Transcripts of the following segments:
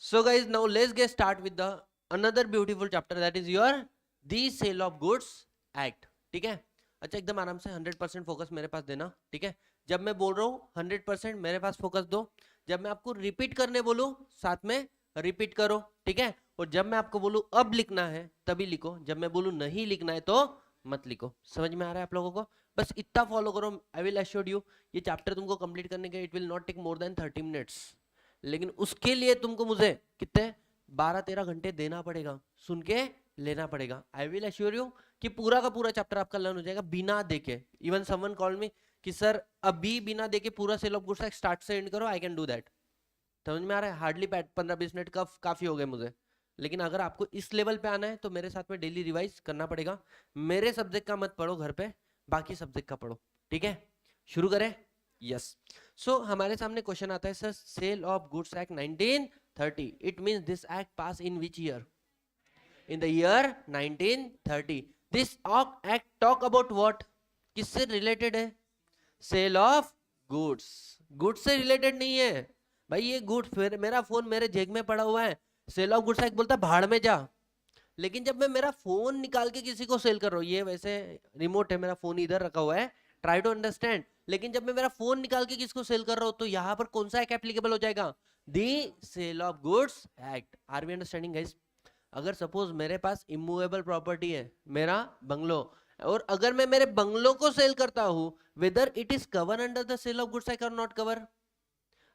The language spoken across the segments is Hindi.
So guys, now let's get start with the another beautiful chapter, that is your the sale of goods act. ठीक है, अच्छा एकदम आराम से 100% फोकस मेरे पास देना. ठीक है, जब मैं बोल रहा हूँ 100% मेरे पास फोकस दो. जब मैं आपको रिपीट करने बोलूँ साथ में रिपीट करो. ठीक है, और जब मैं आपको बोलूँ अब लिखना है तभी लिखो, जब मैं बोलूँ नहीं लिखना है तो मत लिखो. समझ में आ रहा है आप लोगों को? बस इतना फॉलो करो. आई विल एश्योर यू ये चैप्टर तुमको कंप्लीट करने के it will not take more than 30 minutes. लेकिन उसके लिए तुमको मुझे कितने 12-13 घंटे देना पड़ेगा, सुन के लेना पड़ेगा. आई विल एश्योर यू कि पूरा का पूरा चैप्टर आपका लर्न हो जाएगा बिना देखे. इवन समवन कॉल मी कि सर अभी बिना देखे पूरा सेल ऑफ गुड्स स्टार्ट से एंड करो. I can do that. समझ में आ रहा है? हार्डली 15-20 मिनट का काफी हो गए मुझे. लेकिन अगर आपको इस लेवल पे आना है तो मेरे साथ में डेली रिवाइज करना पड़ेगा. मेरे सब्जेक्ट का मत पढ़ो घर पे, बाकी सब्जेक्ट का पढ़ो. ठीक है, शुरू करें. यस. सो हमारे सामने क्वेश्चन आता है sir sale of goods act 1930. It means this act pass in which year? In the year 1930. This act talk about what? किससे रिलेटेड है? Sale of goods. गुड्स से रिलेटेड नहीं है भाई. ये गुड्स, मेरा फोन मेरे जेब में पड़ा हुआ है. सेल ऑफ गुड्स एक्ट बोलता है भाड़ में जा. लेकिन जब मैं मेरा फोन निकाल के किसी को सेल कर रहा हूँ, ये वैसे रिमोट है, मेरा फोन इधर रखा हुआ है, ट्राई टू अंडरस्टैंड. लेकिन जब मैं मेरा फोन निकाल के किसको सेल कर रहा हूँ तो यहाँ पर कौन सा एक्ट एप्लीकेबल हो जाएगा? The sale of goods act. Are we understanding guys? अगर सपोज मेरे पास इमूवेबल प्रॉपर्टी है, मेरा बंगलो, और अगर मैं मेरे बंगलो को सेल करता हूँ, whether it is cover under the sale of goods act और नॉट कवर?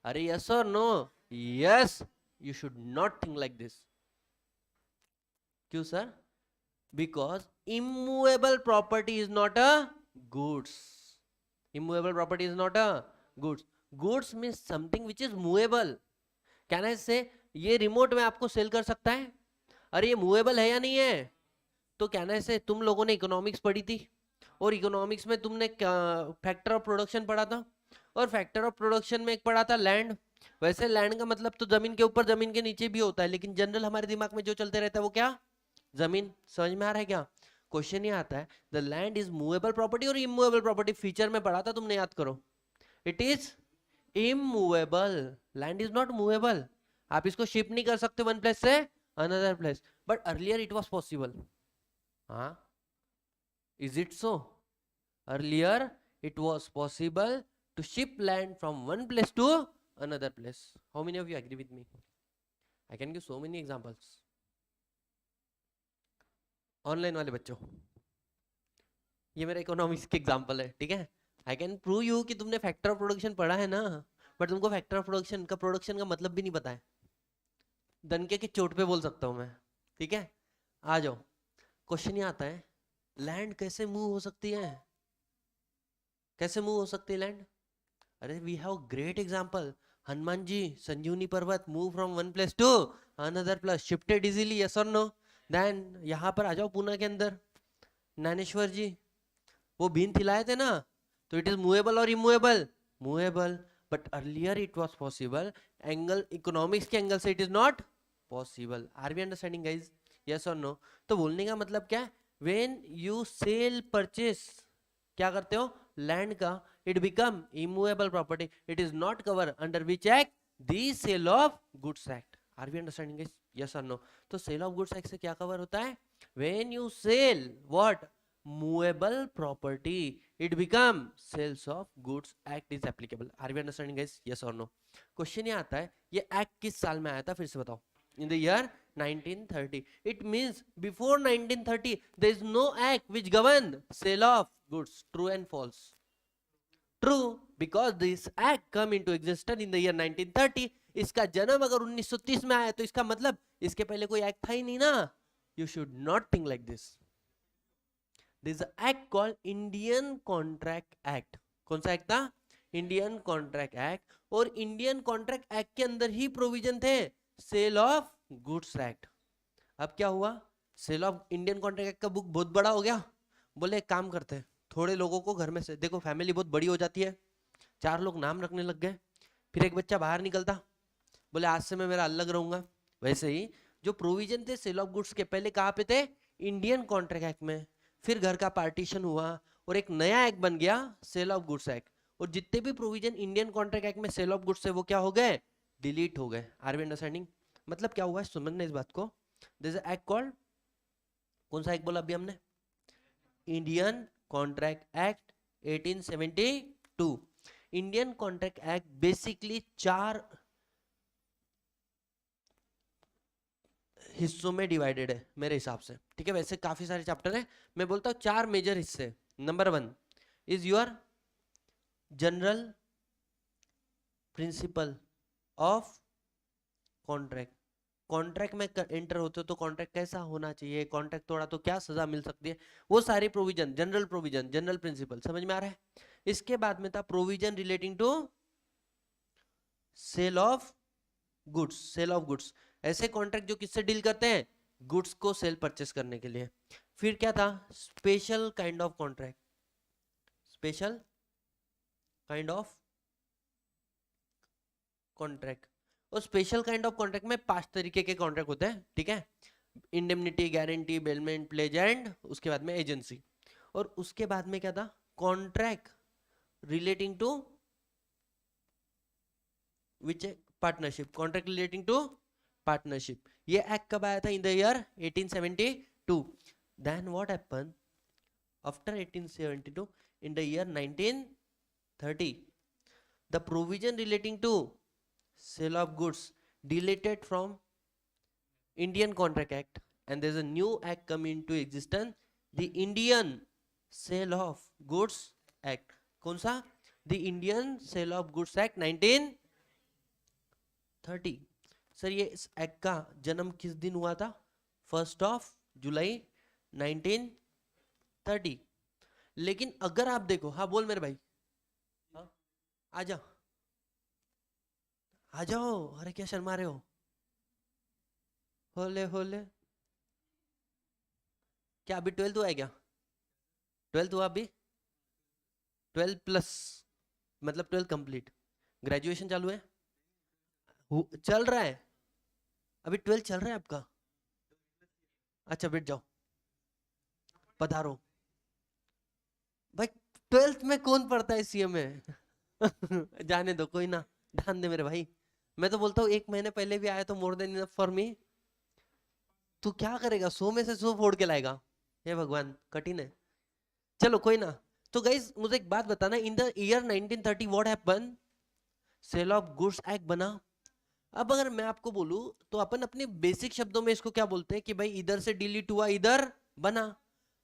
अरे यस और no? Yes. You should not think like this. क्यों sir? Because immovable property is not a goods. Immovable property is not a goods. Goods means something which is movable. Can I say ये रिमोट में आपको सेल कर सकता है? अरे ये मूवेबल है या नहीं है? तो कैन आई से तुम लोगों ने इकोनॉमिक्स पढ़ी थी, और इकोनॉमिक्स में तुमने फैक्टर ऑफ प्रोडक्शन पढ़ा था, और फैक्टर ऑफ प्रोडक्शन में एक पढ़ा था लैंड. वैसे लैंड का मतलब तो जमीन के ऊपर जमीन के नीचे भी होता है, लेकिन जनरल हमारे दिमाग में जो चलते रहता है वो क्या? जमीन. समझ में आ रहा है क्या? क्वेश्चन ये आता है the land is movable property और इमूवेबल प्रॉपर्टी. फीचर में पढ़ा था तुमने, याद करो. It is immovable. Land is not movable. आप इसको शिप नहीं कर सकते वन प्लेस से another place. But earlier it was possible. हाँ, is it so? Earlier it was possible to ship land from one place to another place. How many of you agree with me? I can give so many examples. Online वाले बच्चों, ये मेरा इकोनॉमिक्स के एग्जांपल है. ठीक है, आई कैन प्रूव यू कि तुमने फैक्टर ऑफ प्रोडक्शन पढ़ा है ना, बट तुमको फैक्टर ऑफ प्रोडक्शन का मतलब भी नहीं पता है. दनके की चोट पे बोल सकता हूं मैं. ठीक है, आ जाओ. क्वेश्चन ये आता है लैंड कैसे मूव हो सकती है? कैसे मूव हो सकती है लैंड? अरे we have great example. Hanuman ji Sanjeevani पर्वत move from one place to another place, shifted easily. Yes और नो? देन यहाँ पर आ जाओ पुणे के अंदर, ज्ञानेश्वर जी वो बीन खिलाए थे ना, तो इट इज मूवेबल और immovable? Movable. But earlier it was possible. Angle economics के एंगल से it is not possible. Are we understanding guys? Yes और नो? तो बोलने का मतलब क्या है? व्हेन यू सेल परचेस, क्या करते हो? लैंड का, it become immovable property. It is not cover under which act? The sale of goods act. Are we understanding guys? Yes और नो? तो सेल ऑफ गुड्स एक्ट से क्या कवर होता है? When you sell what? movable property, it become sales of goods act is applicable. Are we understanding guys? Yes or no? Question ये आता है ये एक्ट किस साल में आया था, फिर से बताओ. in the year 1930. it means before 1930 there is no act which govern sale of goods. True and false? True, because this act come into existence in the year 1930. इसका जन्म अगर 1930 में आया तो इसका मतलब इसके पहले कोई एक्ट था ही नहीं ना. you should not think like this. There is an act called Indian Contract Act. कौन सा एक्ट था? Indian contract act. और इंडियन कॉन्ट्रैक्ट एक्ट के अंदर ही प्रोविजन थे सेल ऑफ गुड्स एक्ट. अब क्या हुआ? Sale of Indian contract act का बुक बहुत बड़ा हो गया. बोले एक काम करते हैं, थोड़े लोगों को घर में से, देखो फैमिली बहुत बड़ी हो जाती है, 4 लोग नाम रखने लग गए. फिर एक बच्चा बाहर निकलता, बोले आज से मैं मेरा अलग रहूंगा. वैसे ही जो प्रोविजन थे सेल ऑफ गुड्स के पहले कहाँ पे थे? इंडियन कॉन्ट्रैक्ट एक्ट में. फिर घर का पार्टीशन हुआ और एक नया एक्ट बन गया सेल ऑफ गुड्स एक्ट. और जितने भी प्रोविजन इंडियन कॉन्ट्रैक्ट एक्ट में सेल ऑफ गुड्स है वो क्या हो गए? डिलीट हो गए. Are we understanding? मतलब क्या हुआ है समझना इस बात को। दिस एक्ट कॉल्ड, कौन सा एक्ट बोला अभी हमने, Indian contract act 1872। Indian contract act basically 4 हिस्सों में डिवाइडेड है मेरे हिसाब से, ठीक है। वैसे काफी सारे चैप्टर है, मैं बोलता हूँ 4 मेजर हिस्से। Number 1 is your general principle of contract. Contract में एंटर होते हो तो कॉन्ट्रैक्ट कैसा होना चाहिए, कॉन्ट्रैक्ट तोड़ा तो क्या सजा मिल सकती है, वो सारी provision, general provision, general principle, समझ में आ रहा है। इसके बाद में था provision relating to sale of goods, sale of goods, ऐसे कॉन्ट्रैक्ट जो किससे डील करते हैं, गुड्स को सेल परचेस करने के लिए। फिर क्या था, special kind of contract, special kind of contract. और स्पेशल काइंड ऑफ कॉन्ट्रैक्ट में 5 तरीके के कॉन्ट्रैक्ट होते हैं, ठीक है। Indemnity, guarantee, bailment, plays and उसके बाद में एजेंसी। और उसके बाद में क्या था, contract relating to which partnership, contract relating to partnership. ये एक्ट कब आया था, in the year 1872। Then what happened after 1872, in the year 1930 the provision relating to sale of goods deleted from Indian Contract Act, and there's a new act come into existence, the Indian Sale of Goods Act. कौन सा, the Indian Sale of Goods Act 1930। Sir ये इस एक्ट का जन्म किस दिन हुआ था, 1 जुलाई 1930। लेकिन अगर आप देखो, हाँ बोल मेरे भाई, हाँ आ जाओ आ जाओ, अरे क्या शर्मा रहे हो, होले होले, क्या अभी 12th हुआ है क्या, 12th हुआ अभी, 12 प्लस मतलब 12 कंप्लीट, ग्रेजुएशन चालू है, चल रहा है अभी, 12 चल रहा है आपका, अच्छा बैठ जाओ, पधारो भाई। 12th में कौन पढ़ता है सीए में जाने दो, कोई ना, ध्यान दे मेरे भाई। मैं तो बोलता हूँ 1 महीने पहले भी आया तो more than enough for me. तू क्या करेगा, 100 में से 100 फोड़ के लाएगा, हे भगवान कठिन है। चलो कोई ना। तो गाइस मुझे एक बात बताना, in the year 1930 what happen, sale of goods act बना। अब अगर मैं आपको बोलूं तो अपन अपने बेसिक शब्दों में इसको क्या बोलते हैं कि भाई इधर से डिलीट हुआ इधर बना।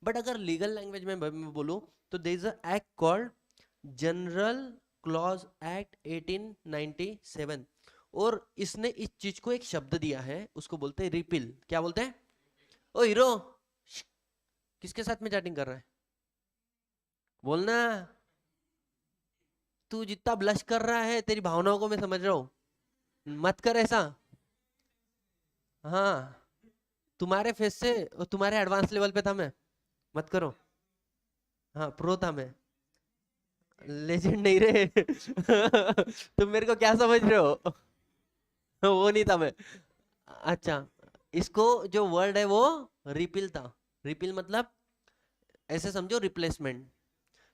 बट अगर लीगल लैंग्वेज में मैं बोलूं तो there is a act called general clause act 1897, और इसने इस चीज को एक शब्द दिया है, उसको बोलते हैं रिपील। क्या बोलते हैं, ओ हीरो किसके साथ में चैटिंग कर रहा है, बोलना। तू जितना ब्लश कर रहा है तेरी भावनाओं को मैं समझ रहा हूं, मत कर ऐसा। हाँ तुम्हारे फेस से और तुम्हारे एडवांस लेवल पे था मैं, मत करो। हाँ प्रो था मैं, लेजेंड नहीं रे तुम मेरे को क्या समझ रहे हो वो नहीं था मैं। अच्छा, इसको जो वर्ड है वो रिपील था। रिपील मतलब ऐसे समझो रिप्लेसमेंट।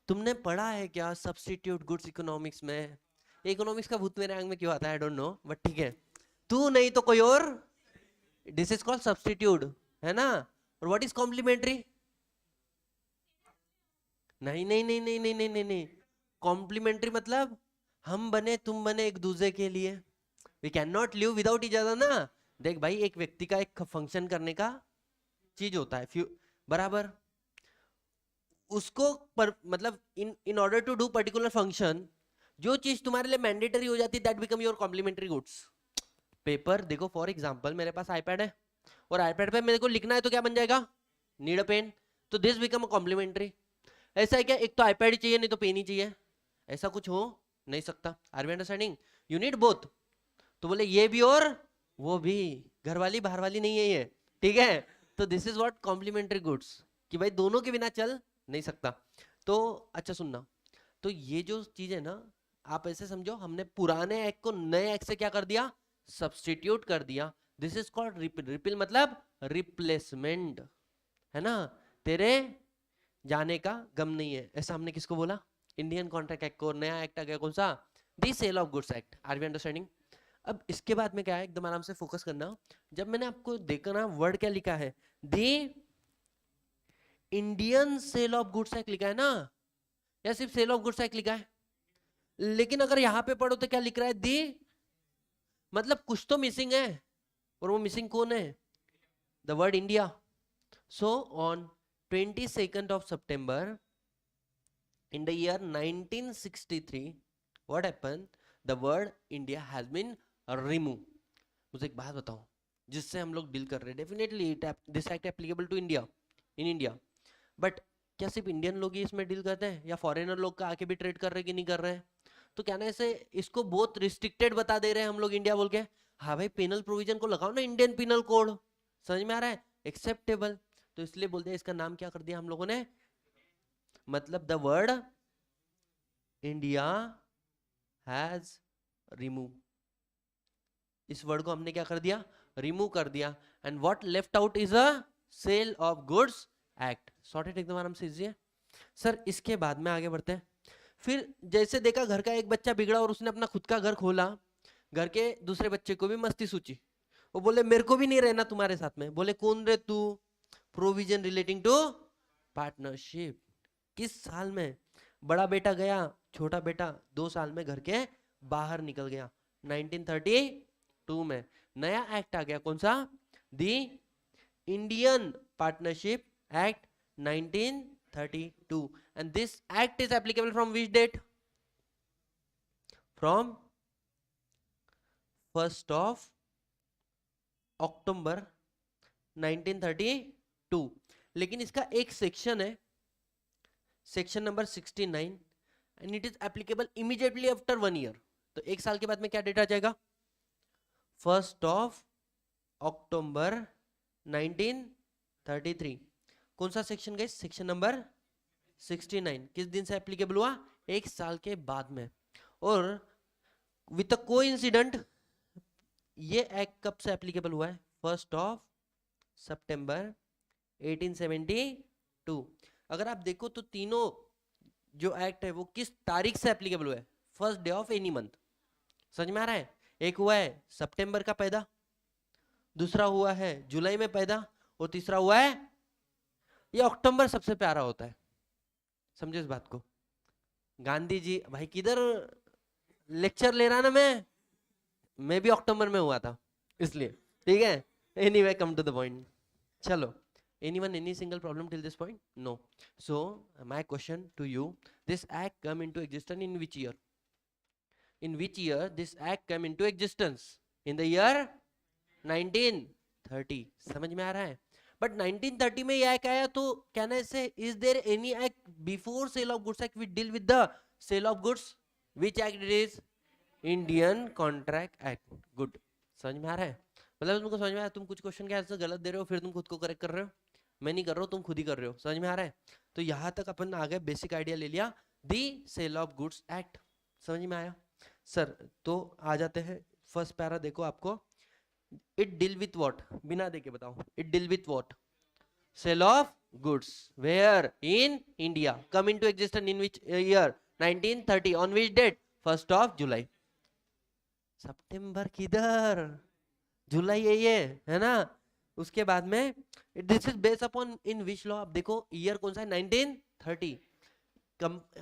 तुमने पढ़ा है क्या सब्स्टिट्यूट गुड्स इकोनॉमिक्स में, इकोनॉमिक्स का भूत मेरे आंख में क्यों आता है आई डोंट नो, बट ठीक है, तू नहीं तो कोई और, दिस इज कॉल्ड सब्स्टिट्यूट, है ना। और व्हाट इज कॉम्प्लीमेंट्री, नहीं नहीं नहीं नहीं नहीं नहीं नहीं नहीं, कॉम्प्लीमेंट्री मतलब हम बने तुम बने एक दूसरे के लिए, we can not live without each other ना। देख भाई एक व्यक्ति का एक फंक्शन करने का चीज होता है बराबर, उसको मतलब in order to do particular function, जो चीज तुम्हारे लिए मैंडेटरी हो जाती है that become your complementary goods. Paper देखो, फॉर एग्जांपल मेरे पास आईपैड है और आईपैड पे मेरे को लिखना है तो क्या बन जाएगा, नीड अ पेन, तो दिस बिकम अ कॉम्प्लीमेंट्री। ऐसा है क्या, एक तो आईपैड ही चाहिए नहीं तो पेन ही चाहिए, ऐसा कुछ हो नहीं सकता। Are we understanding, you need both. तो बोले ये भी और वो भी, घर वाली बाहर वाली नहीं है ये, ठीक है। तो this is what complementary goods, कि भाई दोनों के बिना चल नहीं सकता। तो अच्छा सुनना, तो ये जो चीज है ना, आप ऐसे समझो हमने पुराने एक्ट को नए एक्ट से क्या कर दिया, सब्स्टिट्यूट कर दिया। This is called repeal. Repeal मतलब रिप्लेसमेंट, है ना। तेरे जाने का गम नहीं है, ऐसा हमने किसको बोला, इंडियन कॉन्ट्रैक्ट एक्ट को। नया एक्ट आ गया कौन सा, the sale of goods act. Are we understanding. अब इसके बाद में क्या है, एकदम आराम से फोकस करना। जब मैंने आपको देखा ना वर्ड क्या लिखा है, the Indian sale of goods act लिखा है ना, या सिर्फ सेल ऑफ गुड्स एक्ट लिखा है? लेकिन अगर यहां पे पढ़ो तो क्या लिख रहा है, दी, मतलब कुछ तो मिसिंग है, और वो मिसिंग कौन है, the word India. So on 22nd of September in the year 1963, what happened, the word India has been removed. मुझे एक बात बताओ, जिससे हम लोग डील कर रहे हैं, definitely this act applicable to India, in India, but क्या सिर्फ इंडियन लोग ही इसमें डील करते हैं, या फॉरेनर लोग का आके भी ट्रेड कर रहे हैं कि नहीं कर रहे हैं? तो क्या ना ऐसे इसको बहुत रिस्ट्रिक्टेड बता दे रहे हैं हम लोग इंडिया बोल के। हाँ भाई, पेनल प्रोविजन को लगाओ ना इंडियन पिनल कोड, समझ में आ रहा है, एक्सेप्टेबल। तो इसलिए बोल दिया, इसका नाम क्या कर दिया हम लोगों ने, मतलब the word India has remove, इस वर्ड को हमने क्या कर दिया, रिमूव कर दिया। And what left out is a sale of goods act. Sorted, एकदम आराम से इजी है सर। इसके बाद में आगे बढ़ते हैं। फिर जैसे देखा घर का एक बच्चा बिगड़ा और उसने अपना खुद का घर खोला, घर के दूसरे बच्चे को भी मस्ती सूची, वो बोले मेरे को भी नहीं रहना तुम्हारे साथ में। बोले कौन रे तू, प्रोविजन रिलेटिंग टू पार्टनरशिप। किस साल में? बड़ा बेटा गया, छोटा बेटा 2 साल में घर के बाहर निकल गया, 1932 में नया एक्ट आ गया, कौन सा, the Indian partnership act 1932, and this act is applicable from which date, from 1st of October 1932। लेकिन इसका एक सेक्शन है, section number 69, and it is applicable immediately after 1 year. तो 1 साल के बाद में क्या डेट आ जाएगा, 1st of October 1933। कौन सा सेक्शन गए, सेक्शन नंबर 69। किस दिन से एप्लीकेबल हुआ, 1 साल के बाद में। और विद अ कोइंसिडेंट, ये एक्ट कब से एप्लीकेबल हुआ है, 1st of September 1872। अगर आप देखो तो तीनों जो एक्ट है वो किस तारीख से एप्लीकेबल हुआ है, 1st day of any month. समझ में आ रहा है, एक हुआ है सितंबर का पैदा, दूसरा हुआ है जुलाई में पैदा, और तीसरा हुआ है, ये अक्टूबर सबसे प्यारा होता है, समझे इस बात को। गांधी जी, भाई किधर लेक्चर ले रहा ना, मैं भी अक्टूबर में हुआ था इसलिए, ठीक है। Anyway, come to the point. चलो, anyone any single problem till this point? No. So my question to you, this act come into existence in which year? In which year this act come into existence? In the year 1930। समझ में आ रहा है? बट 1930 में यह एक्ट आया, तो कहना ऐसे, is there any act before sale of goods act which deal with the sale of goods, which act it is, Indian contract act. Good, समझ में आ रहा है, मतलब तुमको समझ में आया। तुम कुछ क्वेश्चन के आंसर गलत दे रहे हो, फिर तुम खुद को करेक्ट कर रहे हो, मैं नहीं कर रहा हूँ, तुम खुद ही कर रहे हो, समझ में आ रहा है। तो यहाँ तक अपन आ गए, बेसिक आइडिया ले लिया, दी सेल ऑफ गुड्स एक्ट, समझ में आया सर। तो आ जाते हैं फर्स्ट पैरा, देखो आपको, इट डील विथ व्हाट, बिना देखे बताओ, it deal with what, sale of goods where in India, come into existence in which year, 1930, on which date, 1st of जुलाई। सितंबर किधर, जुलाई है ना। उसके बाद में this is based upon in which law, आप देखो ईयर कौन सा है, 1930।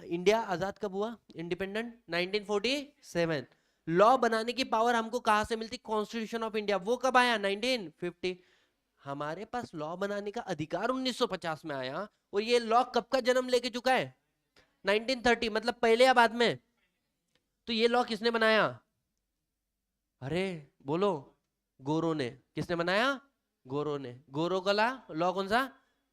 इंडिया आजाद कब हुआ, इंडिपेंडेंट, 1947। लॉ बनाने की पावर हमको कहां से मिलती, कॉन्स्टिट्यूशन ऑफ इंडिया, वो कब आया, 1950। हमारे पास लॉ बनाने का अधिकार 1950 में आया, और ये लॉ कब का जन्म लेके चुका है, 1930, मतलब पहले या बाद में। तो ये लॉ किसने बनाया, अरे बोलो, गोरो ने। किसने बनाया, गोरो ने। गोरो का लॉ कौन सा,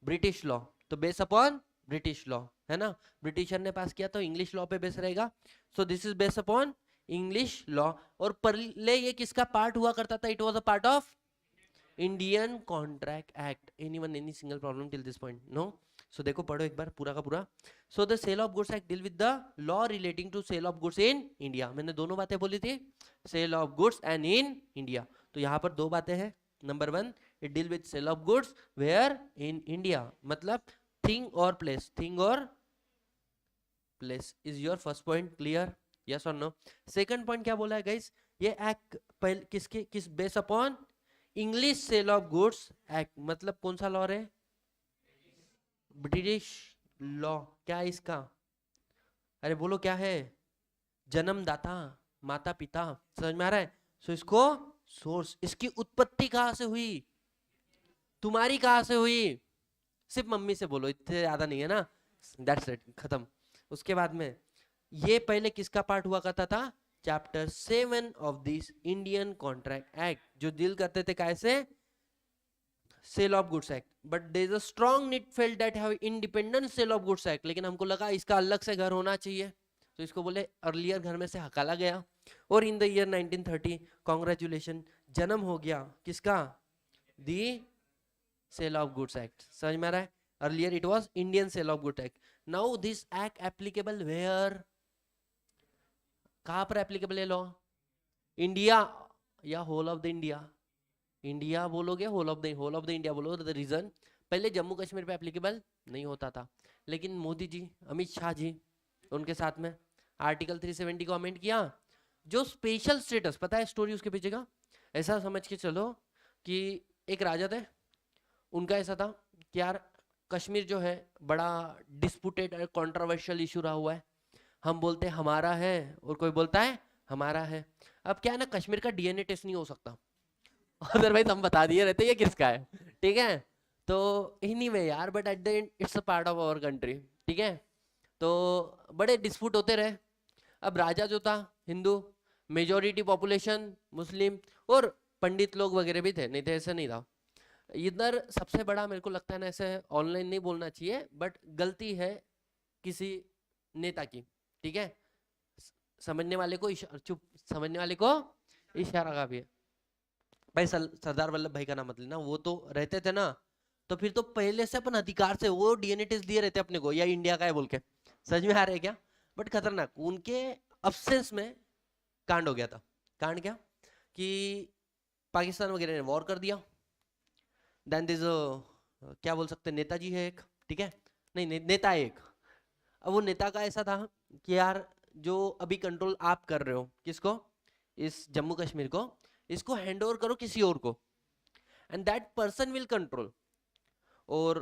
ब्रिटिश लॉ। तो बेस अपॉन ब्रिटिश लॉ, है ना, ब्रिटिशर ने पास किया, तो इंग्लिश लॉ पे बेस रहेगा। So this is base upon English law. और पहले ये किसका पार्ट हुआ करता था, it was a part of Indian contract act. Anyone any single problem till this point, no? So देखो, पढ़ो एक बार पूरा का पूरा। So the sale of goods act deal with the law relating to sale of goods in India. मैंने दोनों बातें बोली थी, sale of goods and in India. तो यहाँ पर 2 बातें हैं। Number 1, it deal with sale of goods where in India, मतलब थिंग और प्लेस, थिंग और place. Is your first point clear, yes और नो? सेकंड पॉइंट क्या बोला है गाइस, ये एक्ट पहले किस base upon English sale of goods act, मतलब कौन सा लॉ है? British law. क्या है इसका? अरे बोलो क्या है? जन्मदाता, माता पिता, समझ में आ रहा है? सो इसको सोर्स, इसकी उत्पत्ति कहां से हुई? तुम्हारी कहां से हुई? सिर्फ मम्मी से बोलो, इतने ज्यादा नहीं है ना, दैट्स इट, खत्म। उसके बाद में ये पहले किसका पार्ट हुआ करता था? Chapter 7 of this Indian contract act, जो डील करते थे कैसे? Sale of goods act. But there is a strong need felt that have independent sale of goods act, लेकिन हमको लगा इसका अलग से घर होना चाहिए, तो इसको बोले अर्लियर घर में से हकाला गया। और इन द ईयर 1930 कांग्रेचुलेशन, जन्म हो गया किसका? The sale of goods act. समझ में आ रहा है? Earlier it was Indian sale of goods act. Now this act applicable where? कहां पर एप्लीकेबल है लॉ? इंडिया या whole of the India? India बोलोगे, होल ऑफ द इंडिया बोलो। द रीजन, पहले जम्मू कश्मीर पे एप्लीकेबल नहीं होता था, लेकिन मोदी जी, अमित शाह जी, उनके साथ में आर्टिकल 370 को अमेंड किया। जो स्पेशल स्टेटस, पता है स्टोरी उसके पीछे का? ऐसा समझ के चलो कि एक राजा थे, उनका ऐसा था कि यार कश्मीर जो है बड़ा डिस्प्यूटेड और कंट्रोवर्शियल इशू रहा हुआ है, हम बोलते हैं हमारा है और कोई बोलता है हमारा है। अब क्या है ना, कश्मीर का डीएनए टेस्ट नहीं हो सकता, अदरवाइज हम बता दिए रहते ये किसका है, ठीक है? तो एनीवे यार, but at the end it's a part of our country, ठीक है? तो बड़े डिस्प्यूट होते रहे। अब राजा जो था हिंदू, मेजोरिटी पॉपुलेशन मुस्लिम, और पंडित लोग वगैरह भी थे, नहीं थे ऐसा नहीं था। इधर सबसे बड़ा मेरे को लगता है ना, ऐसे ऑनलाइन नहीं बोलना चाहिए, बट गलती है किसी नेता की, ठीक है? समझने वाले को चुप, समझने वाले को इशारा का भी है। भाई सरदार वल्लभ भाई का नाम मत लेना, वो तो रहते थे ना, तो फिर तो पहले से अपन अधिकार से वो डीएनए टेस्ट दिए रहते अपने को, या इंडिया का है बोल के। समझ में आ रहा है क्या? बट खतरनाक, उनके अब्सेंस में कांड हो गया था। कांड क्या? कि पाकिस्तान वगैरह ने वॉर कर दिया। देन दिस क्या बोल सकते हैं, नेताजी है एक, ठीक है? नहीं, नेता है एक। अब वो नेता का ऐसा था कि यार जो अभी कंट्रोल आप कर रहे हो, किसको? इस जम्मू कश्मीर को, इसको हैंड ओवर करो किसी और को, and that person will control. और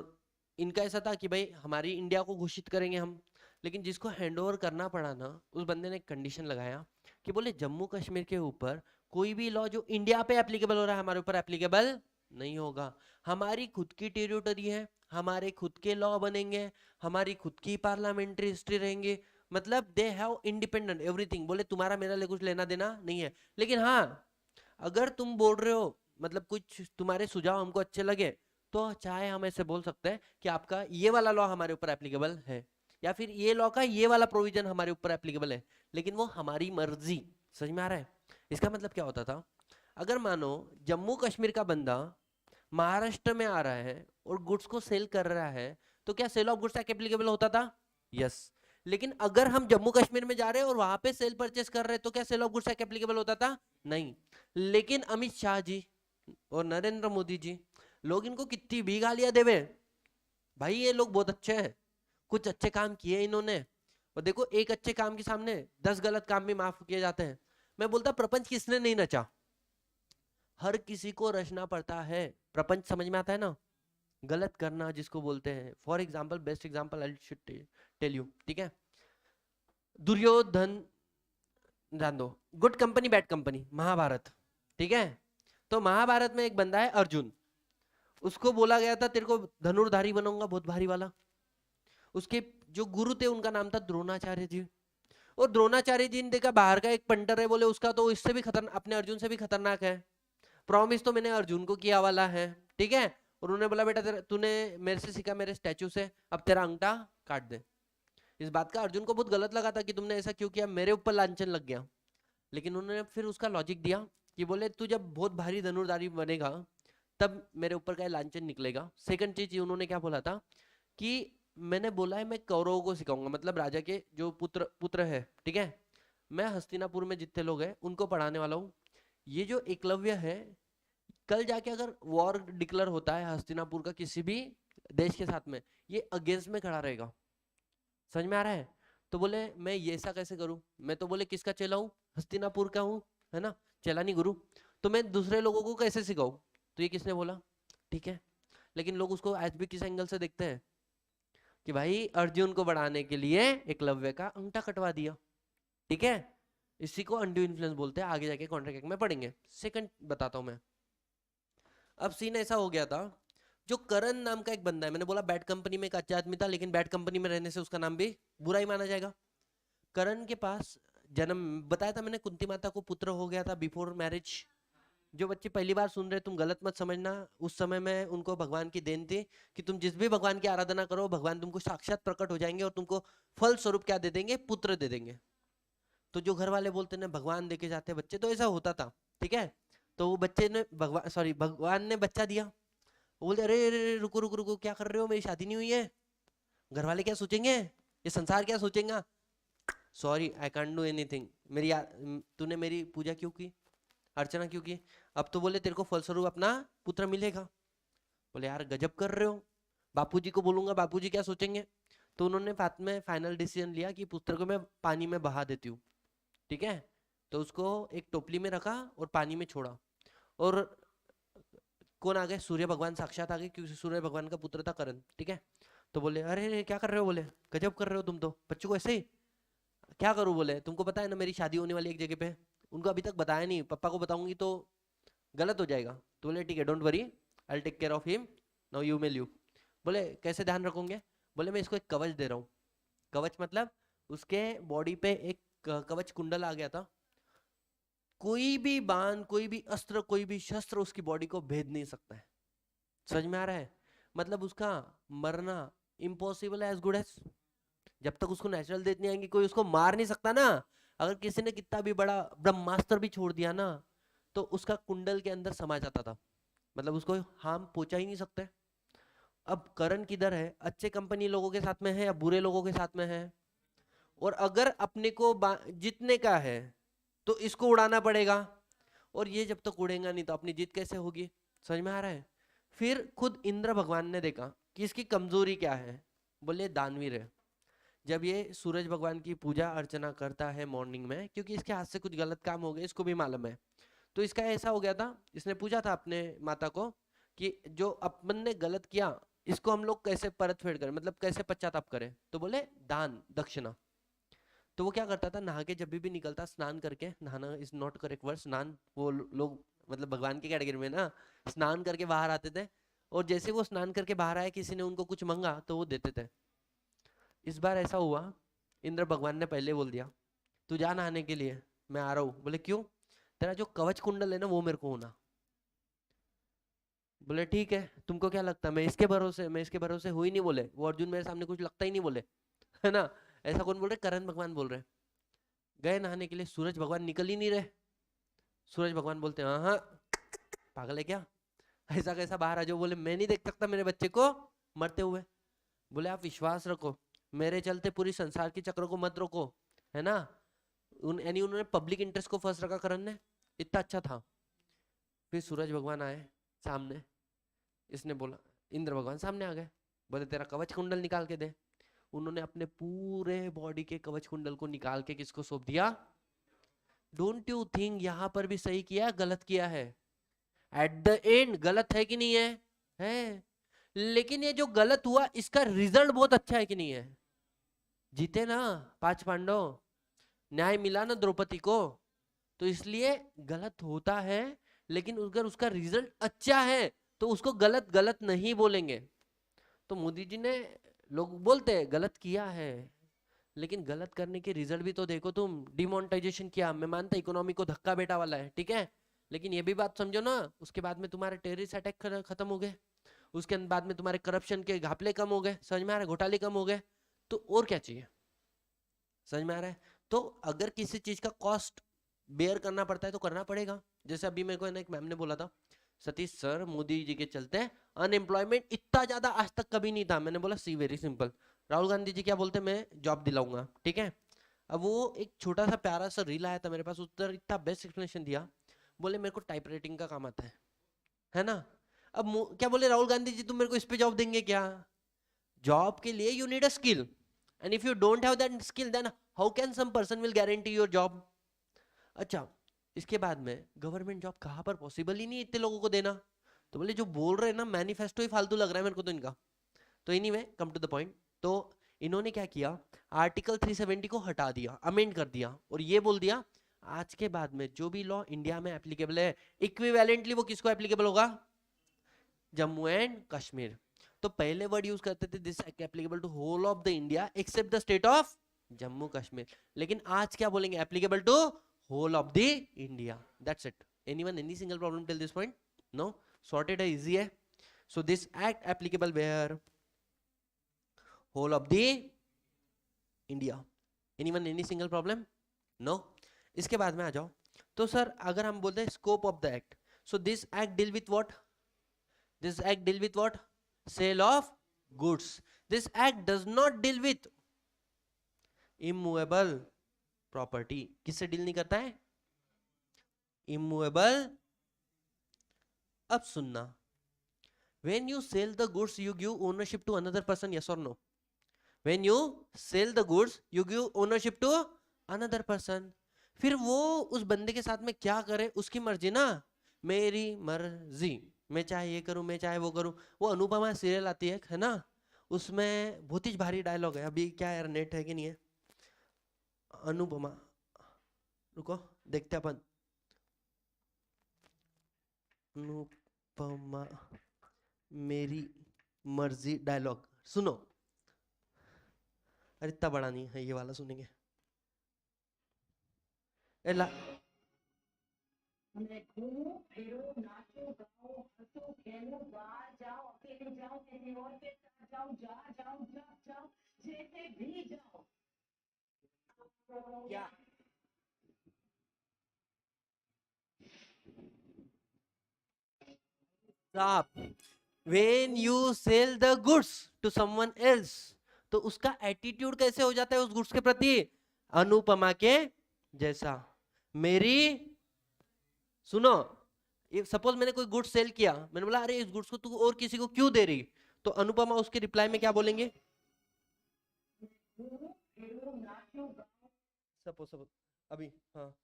इनका ऐसा था कि भाई हमारी इंडिया को घोषित करेंगे हम, लेकिन जिसको हैंड ओवर करना पड़ा ना, उस बंदे ने एक कंडीशन लगाया कि बोले जम्मू कश्मीर के ऊपर कोई भी लॉ जो इंडिया पे एप्लीकेबल हो रहा है, हमारे ऊपर एप्लीकेबल नहीं होगा। हमारी खुद की टेरिटरी है, हमारे खुद के लॉ बनेंगे, हमारी खुद की पार्लियामेंट्री हिस्ट्री रहेंगे, मतलब दे हैव इंडिपेंडेंट एवरीथिंग। बोले तुम्हारा मेरा ले कुछ लेना देना नहीं है, लेकिन हाँ अगर तुम बोल रहे हो, मतलब कुछ तुम्हारे सुझाव हमको अच्छे लगे, तो चाहे हम ऐसे बोल सकते हैं कि आपका ये वाला लॉ हमारे ऊपर एप्लीकेबल है, या फिर ये लॉ का ये वाला प्रोविजन हमारे ऊपर एप्लीकेबल है, लेकिन वो हमारी मर्जी। समझ में आ रहा है? इसका मतलब क्या होता था? अगर मानो जम्मू कश्मीर का बंदा महाराष्ट्र में आ रहा है और गुड्स को सेल कर रहा है, तो क्या sale of goods act applicable होता था? यस। लेकिन अगर हम जम्मू कश्मीर में जा रहे हैं और वहां पे सेल परचेस कर रहे हैं, तो क्या sale of goods act applicable होता था? नहीं। लेकिन अमित शाह जी और नरेंद्र मोदी जी, लोग इनको कितनी भी गालियां देवे, भाई ये लोग बहुत अच्छे हैं, कुछ अच्छे काम किए इन्होंने, और देखो एक अच्छे काम के सामने 10 गलत काम भी माफ किए जाते हैं। मैं बोलता प्रपंच किसने नहीं रचा? हर किसी को रचना पड़ता है प्रपंच, समझ में आता है ना? गलत करना जिसको बोलते हैं, for example, best example I should tell you, ठीक है? दुर्योधन, जान दो, good company bad company, Mahabharat, ठीक है? तो महाभारत में एक बंदा है अर्जुन, उसको बोला गया था तेरे को धनुर्धारी बनाऊंगा बहुत भारी वाला। उसके जो गुरु थे उनका नाम था द्रोणाचार्य जी, और द्रोणाचार्य जी ने देखा बाहर का एक पंटर है, बोले उसका तो इससे भी खतरनाक, अपने अर्जुन से भी खतरनाक है, प्रॉमिस तो मैंने अर्जुन को किया वाला है, ठीक है? और उन्होंने बोला बेटा तूने मेरे से सीखा मेरे स्टैचू से, अब तेरा अंगूठा काट दे। इस बात का अर्जुन को बहुत गलत लगा था कि तुमने ऐसा क्यों किया, मेरे ऊपर लांछन लग गया। लेकिन उन्होंने फिर उसका लॉजिक दिया कि बोले तू जब बहुत भारी धनुर्धारी बनेगा तब मेरे ऊपर का लांछन निकलेगा। सेकंड चीज उन्होंने क्या बोला था कि मैंने बोला है मैं कौरवों को सिखाऊंगा, मतलब राजा के जो पुत्र है, ठीक है? मैं हस्तिनापुर में जितने लोग हैं उनको पढ़ाने वाला हूँ। ये जो एकलव्य है, कल जाके अगर वॉर डिक्लेयर होता है हस्तिनापुर का किसी भी देश के साथ में, ये अगेंस्ट में खड़ा रहेगा। समझ में आ रहा है? तो बोले मैं ये ऐसा कैसे करूं, मैं तो बोले किसका चेला हूं, हस्तिनापुर का हूं, है ना? चला नहीं गुरु, तो मैं दूसरे लोगों को कैसे सिखाऊं? तो ये किसने बोला? ठीक है, लेकिन लोग उसको आज भी किस एंगल से देखते हैं कि भाई अर्जुन को बढ़ाने के लिए एकलव्य का अंगूठा कटवा दिया। ठीक है, इसी को अनड्यू इन्फ्लुएंस बोलते हैं, आगे जाके कॉन्ट्रैक्ट में पढ़ेंगे। सेकंड बताता हूं मैं। अब सीन ऐसा हो गया था, जो करण नाम का एक बंदा है, मैंने बोला बैड कंपनी में एक अच्छा आदमी था, लेकिन बैड कंपनी में रहने से उसका नाम भी बुरा ही माना जाएगा। करण के पास जन्म, बताया था मैंने, कुंती माता को पुत्र हो गया था बिफोर मैरिज। जो बच्चे पहली बार सुन रहे तुम गलत मत समझना, उस समय में उनको भगवान की देन थी कि तुम जिस भी भगवान की आराधना करो भगवान तुमको साक्षात प्रकट हो जाएंगे और तुमको फल स्वरूप क्या दे देंगे? पुत्र दे देंगे। तो जो घर वाले बोलते ना भगवान देके जाते बच्चे, तो ऐसा होता था। ठीक है, तो वो बच्चे ने भगवान ने बच्चा दिया। वो बोलते अरे अरे रुको रुको रुको, क्या कर रहे हो, मेरी शादी नहीं हुई है, घर वाले क्या सोचेंगे, ये संसार क्या सोचेगा, sorry I can't do anything, तूने मेरी पूजा क्यों की, अर्चना क्यों की? अब तो बोले तेरे को फलस्वरूप अपना पुत्र मिलेगा। बोले यार गजब कर रहे हो, बापूजी को बोलूंगा बापूजी क्या सोचेंगे? तो उन्होंने बाद में फाइनल डिसीजन लिया कि पुत्र को मैं पानी में बहा देती हूँ। ठीक है, तो उसको एक टोपली में रखा और पानी में छोड़ा, और कौन आ गए? सूर्य भगवान साक्षात आ गए, क्योंकि सूर्य भगवान का पुत्र था करण। ठीक है, तो बोले अरे अरे क्या कर रहे हो, बोले गजब कर रहे हो तुम तो, बच्चों को ऐसे ही क्या करूं? बोले तुमको पता है ना मेरी शादी होने वाली एक जगह पे, उनको अभी तक बताया नहीं, पापा को बताऊंगी तो गलत हो जाएगा। तो बोले ठीक है don't worry, I take care of him, now you mail you. बोले कैसे ध्यान रखोगे? बोले मैं इसको एक कवच दे रहा हूँ। कवच मतलब उसके बॉडी पे एक कवच कुंडल आ गया था, कोई भी बाण, कोई भी अस्त्र, कोई भी शस्त्र उसकी बॉडी को भेद नहीं सकता है। समझ में आ रहा है? मतलब उसका मरना इम्पॉसिबल है एज गुड एज, जब तक उसको नेचुरल डेथ नहीं आएंगी कोई उसको मार नहीं सकता ना। अगर किसी ने कितना भी बड़ा ब्रह्मास्त्र भी छोड़ दिया ना, तो उसका कुंडल के अंदर समा जाता था, मतलब उसको हार्म पहुंचा ही नहीं सकते। अब करण किधर है? अच्छे कंपनी लोगों के साथ में है या बुरे लोगों के साथ में है? और अगर अपने को जीतने का है तो इसको उड़ाना पड़ेगा, और ये जब तक उड़ेगा नहीं तो अपनी जीत कैसे होगी? समझ में आ रहा है? फिर खुद इंद्र भगवान ने देखा कि इसकी कमजोरी क्या है, बोले दानवीर है। जब ये सूरज भगवान की पूजा अर्चना करता है मॉर्निंग में, क्योंकि इसके हाथ से कुछ गलत काम हो गए इसको भी मालूम है, तो इसका ऐसा हो गया था, इसने पूछा था अपने माता को कि जो अपन ने गलत किया इसको हम लोग कैसे परत फेड़ करें, मतलब कैसे पश्चाताप करें? तो बोले दान, दक्षिणा। तो वो क्या करता था, नहा के जब भी निकलता, स्नान करके, नहाना इज नॉट करेक्ट वर्ड, स्नान वो लोग मतलब भगवान की कैटेगरी में ना, स्नान करके बाहर आते थे, और जैसे वो स्नान करके बाहर आए किसी ने उनको कुछ मांगा तो वो देते थे। इस बार ऐसा हुआ, इंद्र भगवान ने पहले बोल दिया तू जा नहाने के लिए, मैं आ रहा हूँ। बोले क्यों? तेरा जो कवच कुंडल है ना वो मेरे को होना। बोले ठीक है, तुमको क्या लगता है मैं इसके भरोसे हुई नहीं? बोले वो अर्जुन मेरे सामने कुछ लगता ही नहीं, बोले है ना। ऐसा कौन बोल रहे? करण भगवान बोल रहे। गए नहाने के लिए, सूरज भगवान निकल ही नहीं रहे। सूरज भगवान बोलते हाँ हाँ, पागल है क्या, ऐसा कैसा बाहर आ जाओ? बोले मैं नहीं देख सकता मेरे बच्चे को मरते हुए। बोले आप विश्वास रखो, मेरे चलते पूरी संसार के चक्रों को मत रोको, है ना। यानी उन्होंने पब्लिक इंटरेस्ट को फर्स्ट रखा करण ने, इतना अच्छा था। फिर सूरज भगवान आए सामने, इसने बोला, इंद्र भगवान सामने आ गए, बोले तेरा कवच कुंडल निकाल के दे। उन्होंने अपने पूरे बॉडी के कवच कुंडल को निकाल के किसको सौंप दिया? डोंट यू थिंक यहाँ पर भी सही किया गलत किया है? एट द एंड गलत है कि नहीं है? है। लेकिन ये जो गलत हुआ इसका रिजल्ट बहुत अच्छा है कि नहीं है? जीते ना 5 पांडव, न्याय मिला ना द्रौपदी को। तो इसलिए गलत होता है, लेकिन अगर उसका रिजल्ट अच्छा है तो उसको गलत गलत नहीं बोलेंगे। तो मोदी जी ने, लोग बोलते हैं गलत किया है, लेकिन गलत करने के रिजल्ट भी तो देखो तुम। डिमोनेटाइजेशन किया, मैं मानता इकोनॉमी को धक्का बेटा वाला है, ठीक है, लेकिन ये भी बात समझो ना, उसके बाद में तुम्हारे टेररिस्ट अटैक खत्म हो गए, उसके बाद में तुम्हारे करप्शन के घापले कम हो गए, समझ में आ रहा है, घोटाले कम हो गए, तो और क्या चाहिए? समझ में आ रहा है? तो अगर किसी चीज का कॉस्ट बेयर करना पड़ता है तो करना पड़ेगा। जैसे अभी मेरे को एक मैम ने बोला था, सतीश सर मोदी जी के चलते अनएम्प्लॉयमेंट इतना ज्यादा आज तक कभी नहीं था। मैंने बोला सी वेरी सिंपल, राहुल गांधी जी क्या बोलते, मैं जॉब दिलाऊंगा, ठीक है। अब वो एक छोटा सा प्यारा सा रील आया था मेरे पास, उधर इतना बेस्ट एक्सप्लेनेशन दिया। बोले मेरे को टाइप राइटिंग का काम आता है ना। अब क्या बोले राहुल गांधी जी, तुम मेरे को इस पे जॉब देंगे क्या? जॉब के लिए you need a skill, and if you don't have that skill then how can some person will guarantee your job? अच्छा, इसके बाद में गवर्नमेंट जॉब कहाँ पर पॉसिबल ही नहीं है इतने लोगों को देना। तो बोले जो बोल रहे हैं ना मैनिफेस्टो ही फालतू लग रहा है मेरे को तो इनका। तो anyway come to the point. तो इन्होंने क्या किया, आर्टिकल 370 को हटा दिया, अमेंड कर दिया और ये बोल दिया आज के बाद में जो भी लॉ इंडिया में एप्लीकेबल है इक्विवेलेंटली वो किसको एप्लीकेबल होगा, जम्मू एंड कश्मीर। तो पहले वर्ड यूज करते थे this applicable to whole of the India except the state of Jammu Kashmir, लेकिन आज क्या बोलेंगे applicable to whole of the India. That's it. Anyone any single problem till this point? No, sorted है, इजी है। So this act applicable where whole of the India. Anyone any single problem? No. इसके बाद में आ जाओ। तो सर अगर हम बोलते हैं scope of the act, so this act deal with what, this act deal with what, sale of goods. This act does not deal with immovable property. किससे डील नहीं करता है, immovable। अब सुनना, when you sell the goods you give ownership to another person, yes or no? when you sell the goods you give ownership to another person। फिर वो उस बंदे के साथ में क्या करे उसकी मर्जी ना, मेरी मर्जी, मैं चाहे ये करूं मैं चाहे वो करूं। वो अनुपमा सीरियल आती है ना, उसमें बहुत ही भारी डायलॉग है, अभी क्या यार नेट है कि नहीं है, अनुपमा, रुको देखते अपन, अनुपमा मेरी मर्जी डायलॉग सुनो। अरे इतना बड़ा नहीं है, ये वाला सुनेंगे। मैं घूमूं फिरूं नाचूं गाऊं हंसूं खेलूं बाहर जाऊं अकेले जाऊं किसी और के साथ जाऊं जहाँ जाऊं जब जाऊं जैसे भी जाऊं। क्या stop, when you sell the goods to someone else, तो उसका एटीट्यूड कैसे हो जाता है उस गुड्स के प्रति, अनुपमा के जैसा। मेरी सुनो, सपोज मैंने कोई गुड्स सेल किया, मैंने बोला अरे इस गुड्स को तू और किसी को क्यों दे रही, तो अनुपमा उसके रिप्लाई में क्या बोलेंगे, सपोज अभी, हाँ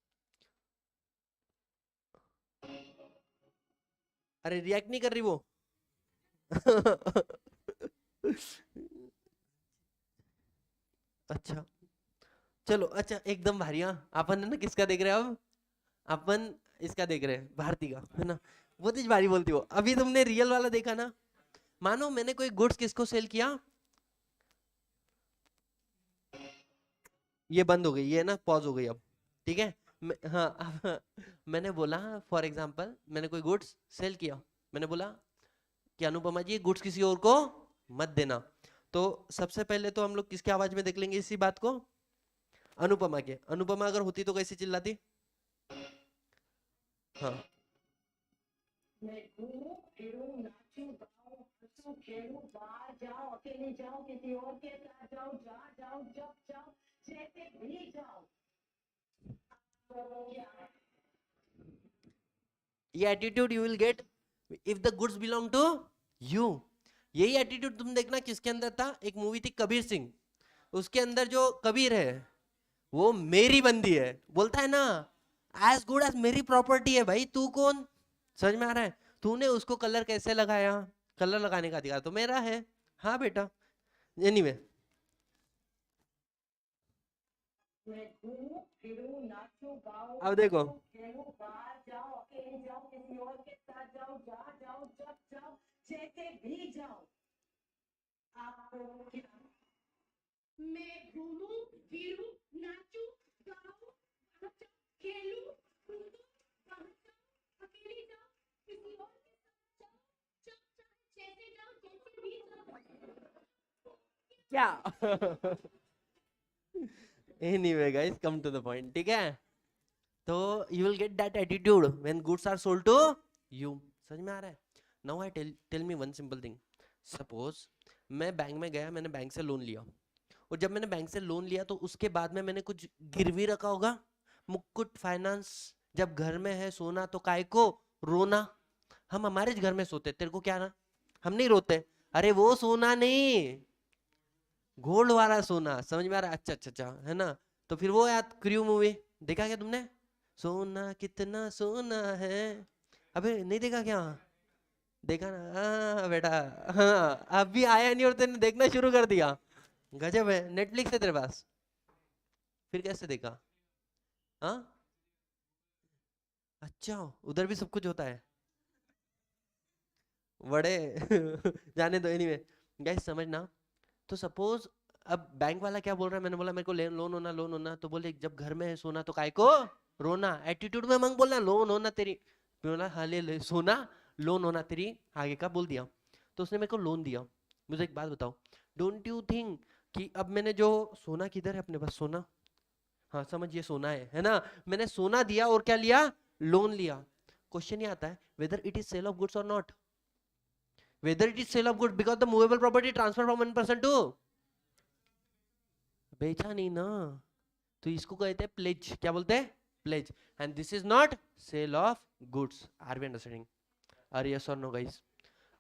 अरे रिएक्ट नहीं कर रही वो अच्छा चलो, अच्छा एकदम भारी। हाँ अपन है ना किसका देख रहे हैं अब, अपन इसका देख रहे हैं भारती का, है ना, वो चीज भारी बोलती हो। अभी तुमने रियल वाला देखा ना, मानो मैंने कोई गुड्स किसको सेल किया, ये बंद हो गई, ये ना पॉज हो गई अब, ठीक है। हाँ मैंने बोला फॉर एग्जांपल मैंने कोई गुड्स सेल किया, मैंने बोला कि अनुपमा जी गुड्स किसी और को मत देना। तो सबसे पहले तो हम लोग किसकी आवाज में देख लेंगे इसी बात को, अनुपमा के। अनुपमा अगर होती तो कैसे चिल्लाती, हाँ मैं घूमूं फिरूं नाचूं गाऊं हंसूं खेलूं बाहर जाऊं अकेले जाऊं किसी और के साथ जाऊं जहाँ जाऊं जब जाऊं जैसे भी जाऊं। ये attitude you will get if the goods belong to you. यही एटीट्यूड तुम देखना किसके अंदर था, एक मूवी थी कबीर सिंह, उसके अंदर जो कबीर है वो मेरी बंदी है, बोलता है ना एज गुड एज मेरी प्रॉपर्टी है। भाई तू कौन, समझ में आ रहा है, तूने उसको कलर कैसे लगाया, कलर लगाने का अधिकार तो मेरा है। हाँ बेटा, एनीवे अब देखो, बाहर जाओ अकेले जाओ किसी और के साथ जाओ जहाँ जाओ जब जाओ जैसे भी जाओ। आपको क्या, मैं घूमूं फिरूं नाचूं गाऊं हंसूं खेलूं कूदूं बाहर जाऊं अकेले जाऊं किसी और के साथ जाऊं जब चाहे जैसे जाऊं जैसे भी जाऊं। क्या anyway guys come to the point, ठीक है। तो you will get that attitude when goods are sold to you। समझ में आ रहा है? Now I tell me one simple thing। Suppose मैं बैंक में गया, मैंने बैंक से लोन लिया, और जब मैंने बैंक से लोन लिया तो उसके बाद में मैंने कुछ गिरवी रखा होगा, मुकुट फाइनेंस। जब घर में है सोना तो काय को रोना, हम हमारे घर में सोते, तेरे को क्या ना, हम नहीं रोते, अरे वो सोना नहीं, गोल्ड वाला सोना, समझ में आ रहा है? अच्छा अच्छा अच्छा, है ना। तो फिर वो याद क्रू मूवी देखा क्या तुमने, सोना कितना सोना है। अबे नहीं देखा क्या? देखा ना? हाँ बेटा। हाँ अभी आया नहीं और तेने देखना शुरू कर दिया। गजब है, नेटफ्लिक्स है तेरे पास? फिर कैसे देखा? हाँ अच्छा, उधर भी सब कुछ होता है बड़े। जाने दो, एनीवे गाइस समझना। तो सपोज अब बैंक वाला क्या बोल रहा है, मैंने बोला मेरे को लोन होना, लोन होना, तो बोले जब घर में है सोना तो काय को रोना, एटीट्यूड में मंग बोलना लोन होना तेरी। बोला हाँ ले सोना, लोन होना तेरी, आगे का बोल दिया। तो उसने मेरे को लोन दिया। मुझे एक बात बताओ, डोंट यू थिंक कि अब मैंने जो सोना, किधर है अपने पास सोना, हाँ समझिए सोना है ना, मैंने सोना दिया और क्या लिया, लोन लिया। क्वेश्चन ये आता है whether it is sale of goods और not, whether it is sale of good because the movable property transfer from one person to, बेचा नहीं ना, तो इसको कहते हैं प्लेज। क्या बोलते हैं? Pledge. And this is not sale of goods. Are we understanding? अरे यस और नो गाइस?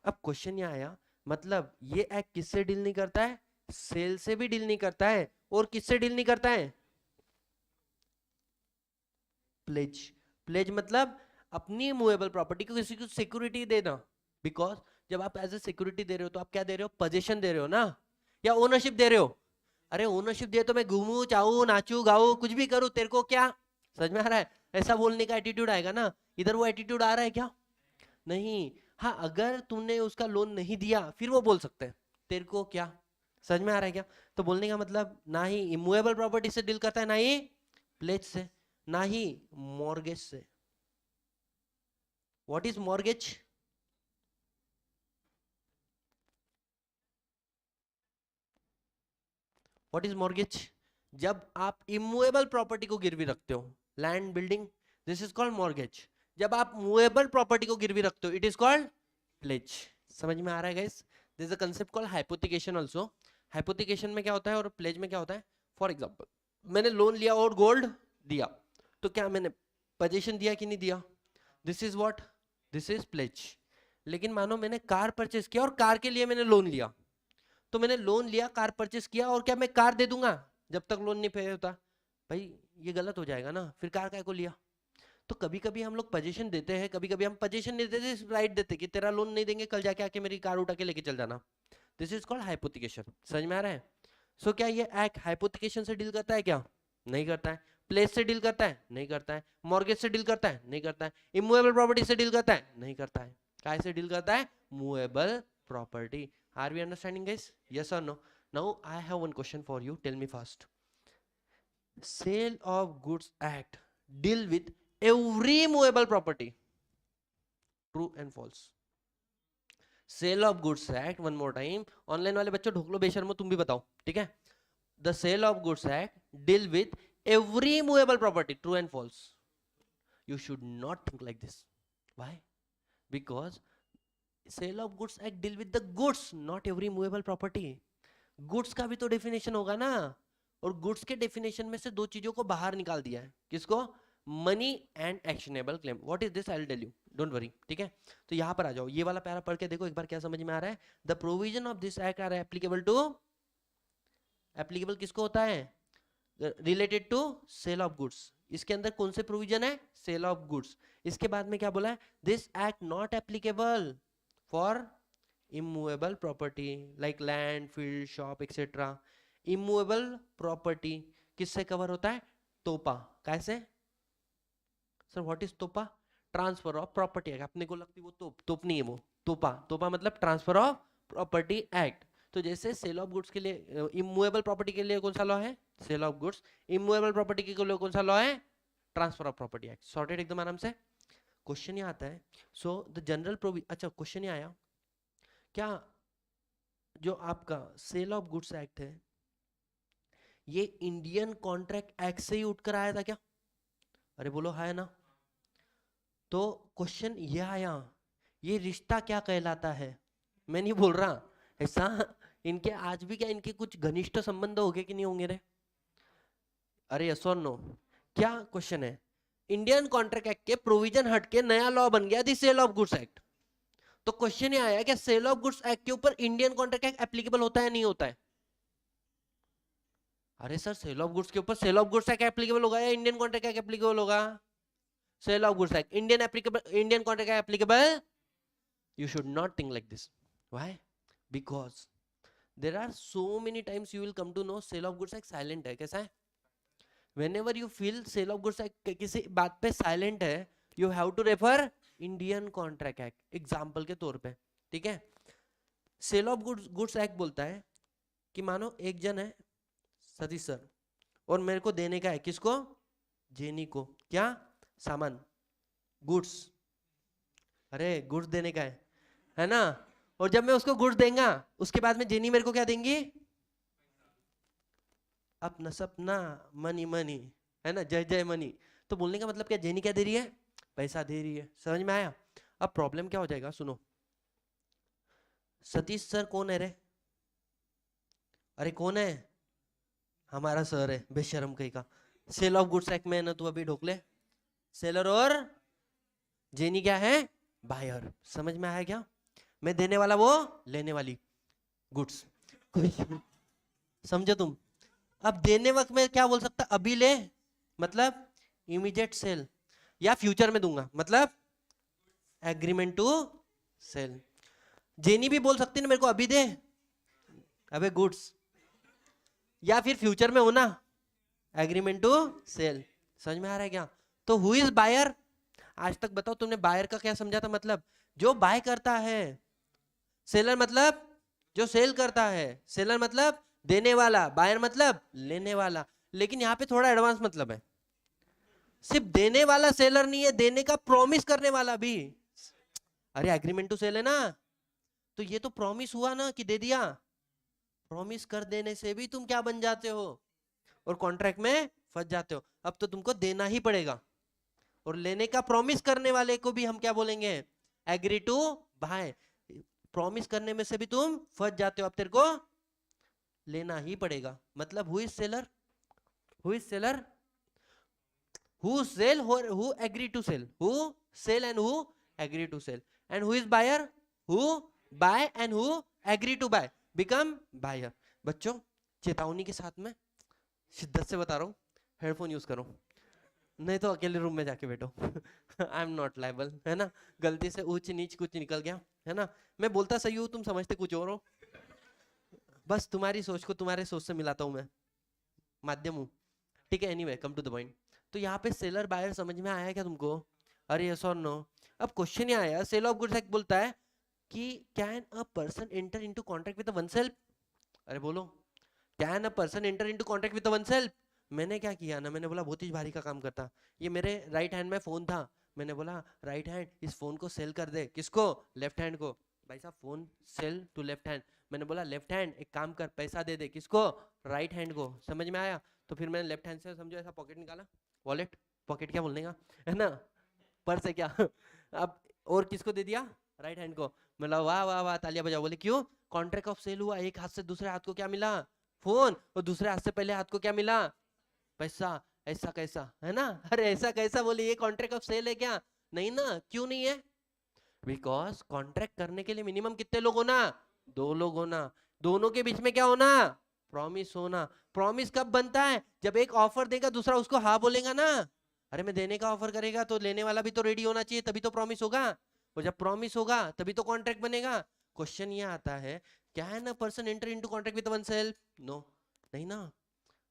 अब क्वेश्चन ये आया, मतलब ये एक्ट किससे डील नहीं करता है? सेल से भी डील नहीं करता है, और किससे डील नहीं करता है? प्लेज। प्लेज मतलब अपनी मूवेबल प्रॉपर्टी को किसी को सिक्योरिटी देना। बिकॉज जब आप एज ए सिक्योरिटी दे रहे हो तो आप क्या दे रहे हो? पोजीशन दे रहे हो ना, या ओनरशिप दे रहे हो? अरे ओनरशिप दे तो मैं घूमू चाहू नाचू गाऊ कुछ भी करूं, तेरे को क्या समझ में आ रहा है? ऐसा बोलने का एटीट्यूड आएगा ना। इधर वो एटीट्यूड आ रहा है क्या? नहीं। हाँ अगर तुमने उसका लोन नहीं दिया फिर वो बोल सकते हैं तेरे को क्या, समझ में आ रहा है क्या? तो बोलने का मतलब ना ही इमूवेबल प्रॉपर्टी से डील करता है, ना ही प्लेज से, ना ही मॉर्गेज से। What is mortgage? What is mortgage? जब आप इमूवेबल प्रॉपर्टी को गिरवी रखते हो, land building, this is called mortgage. जब आप मूवेबल प्रॉपर्टी को गिरवी रखते हो इट इज कॉल्ड प्लेज। समझ में आ रहा है guys? This is a concept called hypothecation also. Hypothecation में क्या होता है और प्लेज में क्या होता है? फॉर एग्जांपल मैंने लोन लिया और गोल्ड दिया, तो क्या मैंने पोजीशन दिया कि नहीं दिया? This is what, this is pledge. लेकिन मानो मैंने कार परचेस किया और कार के लिए मैंने लोन लिया, तो मैंने लोन लिया, कार परचेस किया, और क्या मैं कार दे दूंगा जब तक लोन नहीं पे होता? भाई ये गलत हो जाएगा ना, फिर कार काय को लिया? तो कभी कभी हम लोग पोजीशन देते हैं, कभी कभी हम पोजीशन नहीं देते, राइट देते कि तेरा लोन नहीं देंगे, कल जाके आके मेरी कार उठा के लेके चल जाना। This is called hypothecation. समझ में आ रहा है? सो क्या ये एक्ट हाइपोथिकेशन से डील करता है क्या? नहीं करता है। प्लेस से डील करता है? नहीं करता है। मॉर्गेज से डील करता है? नहीं करता है। इमूवेबल प्रॉपर्टी से डील करता है? नहीं करता है। काय से डील करता है? Movable property. Are we understanding guys? Yes और no? Now I have one question for you, tell me first. Sale of goods act deal with every movable property, true and false? Sale of goods act, one more time, online वाले बच्चों ढोक लो बेशर्मो, तुम भी बताओ, ठीक है? The sale of goods act deal with every movable property, true and false? You should not think like this. Why? Because sale of goods act deal with the goods, not every movable property. Goods का भी तो डेफिनेशन होगा ना, और गुड्स के डेफिनेशन में से दो चीजों को बाहर निकाल दिया है। किसको? Money and actionable claim. What is this? I will tell you, don't worry, ठीक है? तो यहां पर आ जाओ, ये वाला पैरा पढ़ के देखो एक बार क्या समझ में आ रहा है। The provision of this act are applicable to, applicable किसको होता है? Related to sale of goods. इसके अंदर कौन से प्रोविजन है? Sale of goods. इसके बाद में क्या बोला है? This act not applicable for immovable property like land, field, shop etcetera. Immovable property किससे कवर होता है? तोपा। कैसे sir? What is TOPA? Transfer of property act. अपने को लगती वो तोप, तोप नहीं है वो, तोपा। तोपा मतलब ट्रांसफर ऑफ प्रॉपर्टी एक्ट। तो जैसे सेल ऑफ गुड्स के लिए, इमूवेबल प्रॉपर्टी के लिए कौन सा लॉ है? Sale of goods. Immovable property के लिए कौन सा लॉ है? Transfer of property act. Sorted एकदम आराम से। क्वेश्चन ये आता है, सो द जनरल प्रोविजन, अच्छा क्वेश्चन ये आया, क्या जो आपका सेल ऑफ गुड्स एक्ट है ये इंडियन कॉन्ट्रैक्ट एक्ट से ही उठकर आया था क्या? अरे बोलो है ना। तो क्वेश्चन ये आया, ये रिश्ता क्या कहलाता है? मैं नहीं बोल रहा ऐसा, इनके आज भी क्या इनके कुछ घनिष्ठ संबंध होंगे कि नहीं होंगे रे? अरे यस और नो? क्या क्वेश्चन है? इंडियन कॉन्ट्रैक्ट एक्ट के प्रोविजन हट के नया लॉ बन गया दी सेल ऑफ गुड्स एक्ट। तो क्वेश्चन ये आया, क्या सेल ऑफ गुड्स एक्ट के ऊपर इंडियन कॉन्ट्रैक्ट एक्ट एप्लीकेबल होता है नहीं होता है? अरे सर सेल ऑफ गुड्स के ऊपर sale of goods act applicable होगा या इंडियन कॉन्ट्रैक्ट एक्ट एप्लीकेबल होगा? Sale of goods act, Indian applicable, Indian contract applicable. You should not think like this. Why? Because there are so many times you will come to know sale of goods act silent है. कैसा है? Whenever you feel sale of goods act किसी बात पे silent है, you have to refer Indian Contract Act. Example के तौर पे, ठीक है? Sale of goods act बोलता है कि मानो एक जन है सतीश सर और मेरे को देने का है, किसको? जेनी को. क्या? सामान, गुड्स. अरे गुड्स देने का है ना? और जब मैं उसको गुड्स देंगा उसके बाद में जेनी मेरे को क्या देंगी? अपना सपना, मनी मनी, है ना, जय जय मनी. तो बोलने का मतलब क्या, जेनी क्या दे रही है? पैसा दे रही है. समझ में आया? अब प्रॉब्लम क्या हो जाएगा, सुनो. सतीश सर कौन है रे? अरे कौन है? हमारा सर है, बेशरम कहीं का. सेल ऑफ गुड्स एक्ट में ना, तू अभी ढोकले. सेलर और जेनी क्या है? बायर. समझ में आया क्या? मैं देने वाला, वो लेने वाली. गुड्स. समझो तुम? अब देने वक्त में क्या बोल सकता, अभी ले मतलब इमीडिएट सेल, या फ्यूचर में दूंगा मतलब एग्रीमेंट टू सेल. जेनी भी बोल सकती ना मेरे को अभी दे, अबे गुड्स, या फिर फ्यूचर में होना एग्रीमेंट टू सेल. समझ में आ रहा है क्या? तो हु इज बायर? आज तक बताओ तुमने बायर का क्या समझा था? मतलब जो बाय करता है. सेलर मतलब जो सेल करता है. सेलर मतलब देने वाला. बायर मतलब लेने वाला. लेकिन यहाँ पे थोड़ा एडवांस मतलब है. सिर्फ देने वाला सेलर नहीं है, देने का प्रॉमिस करने वाला भी. अरे एग्रीमेंट टू सेल है ना, तो ये तो प्रॉमिस हुआ ना कि दे दिया. प्रॉमिस कर देने से भी तुम क्या बन जाते हो? और कॉन्ट्रैक्ट में फंस जाते हो. अब तो तुमको देना ही पड़ेगा. और लेने का प्रॉमिस करने वाले को भी हम क्या बोलेंगे? Agree to bye. प्रॉमिस करने में से भी तुम फंस जाते हो, अब तेरे को लेना ही पड़ेगा. मतलब who is seller? Who is seller? Who sell, who agree to sell. Who sell and who agree to sell. And who is buyer? Who buy and who agree to buy become buyer. बच्चों चेतावनी के साथ में शिद्दत से बता रहा हूं, हेडफोन यूज करो, नहीं तो अकेले रूम में जाके बैठो. आई एम नॉट लाइबल, है ना? गलती से ऊंच नीच कुछ निकल गया, है ना? मैं बोलता सही हूँ, तुम समझते कुछ और हो. बस तुम्हारी सोच को तुम्हारे सोच से मिलाता हूँ मैं, माध्यम हूँ, ठीक है? Anyway come to the point. तो यहाँ पे सेलर बायर समझ में आया क्या तुमको? अरे यस और नो. अब क्वेश्चन ये आया, सेल ऑफ गुड्स एक्ट बोलता है कि can a person enter into contract with one self. अरे बोलो, can a person enter into contract with one self. मैंने क्या किया ना, मैंने बोला बहुत ही भारी का काम करता. ये मेरे राइट हैंड में फोन था, मैंने बोला राइट हैंड इस फोन को सेल कर दे. किसको? लेफ्ट हैंड को. भाई साहब phone sell to left hand. मैंने बोला लेफ्ट हैंड एक काम कर, पैसा दे दे. किसको? राइट हैंड को. समझ में आया? तो फिर मैंने लेफ्ट हैंड से समझो ऐसा पॉकेट निकाला, वॉलेट, पॉकेट क्या बोलने का, है ना, पर्स है क्या. अब और किसको दे दिया? राइट हैंड को. मतलब वाह वाह वाह, तालियां बजाओ. बोले क्यों? कॉन्ट्रैक्ट ऑफ सेल हुआ, एक हाथ से दूसरे हाथ को क्या मिला? फोन. और दूसरे हाथ से पहले हाथ को क्या मिला? पैसा. ऐसा कैसा, है ना? अरे ऐसा कैसा बोले, ये कॉन्ट्रैक्ट ऑफ सेल है क्या? नहीं ना. क्यों नहीं है? बिकॉज कॉन्ट्रैक्ट करने के लिए मिनिमम कितने लोग होना? 2 लोग होना. दोनों के बीच में क्या होना? प्रॉमिस होना. प्रॉमिस कब बनता है? जब एक ऑफर देगा दूसरा उसको हाँ बोलेगा ना. अरे मैं देने का ऑफर करेगा तो लेने वाला भी तो रेडी होना चाहिए, तभी तो प्रॉमिस होगा. और जब प्रॉमिस होगा तभी तो कॉन्ट्रैक्ट बनेगा. क्वेश्चन ये आता है, can a person enter into contract with oneself? No, नहीं ना.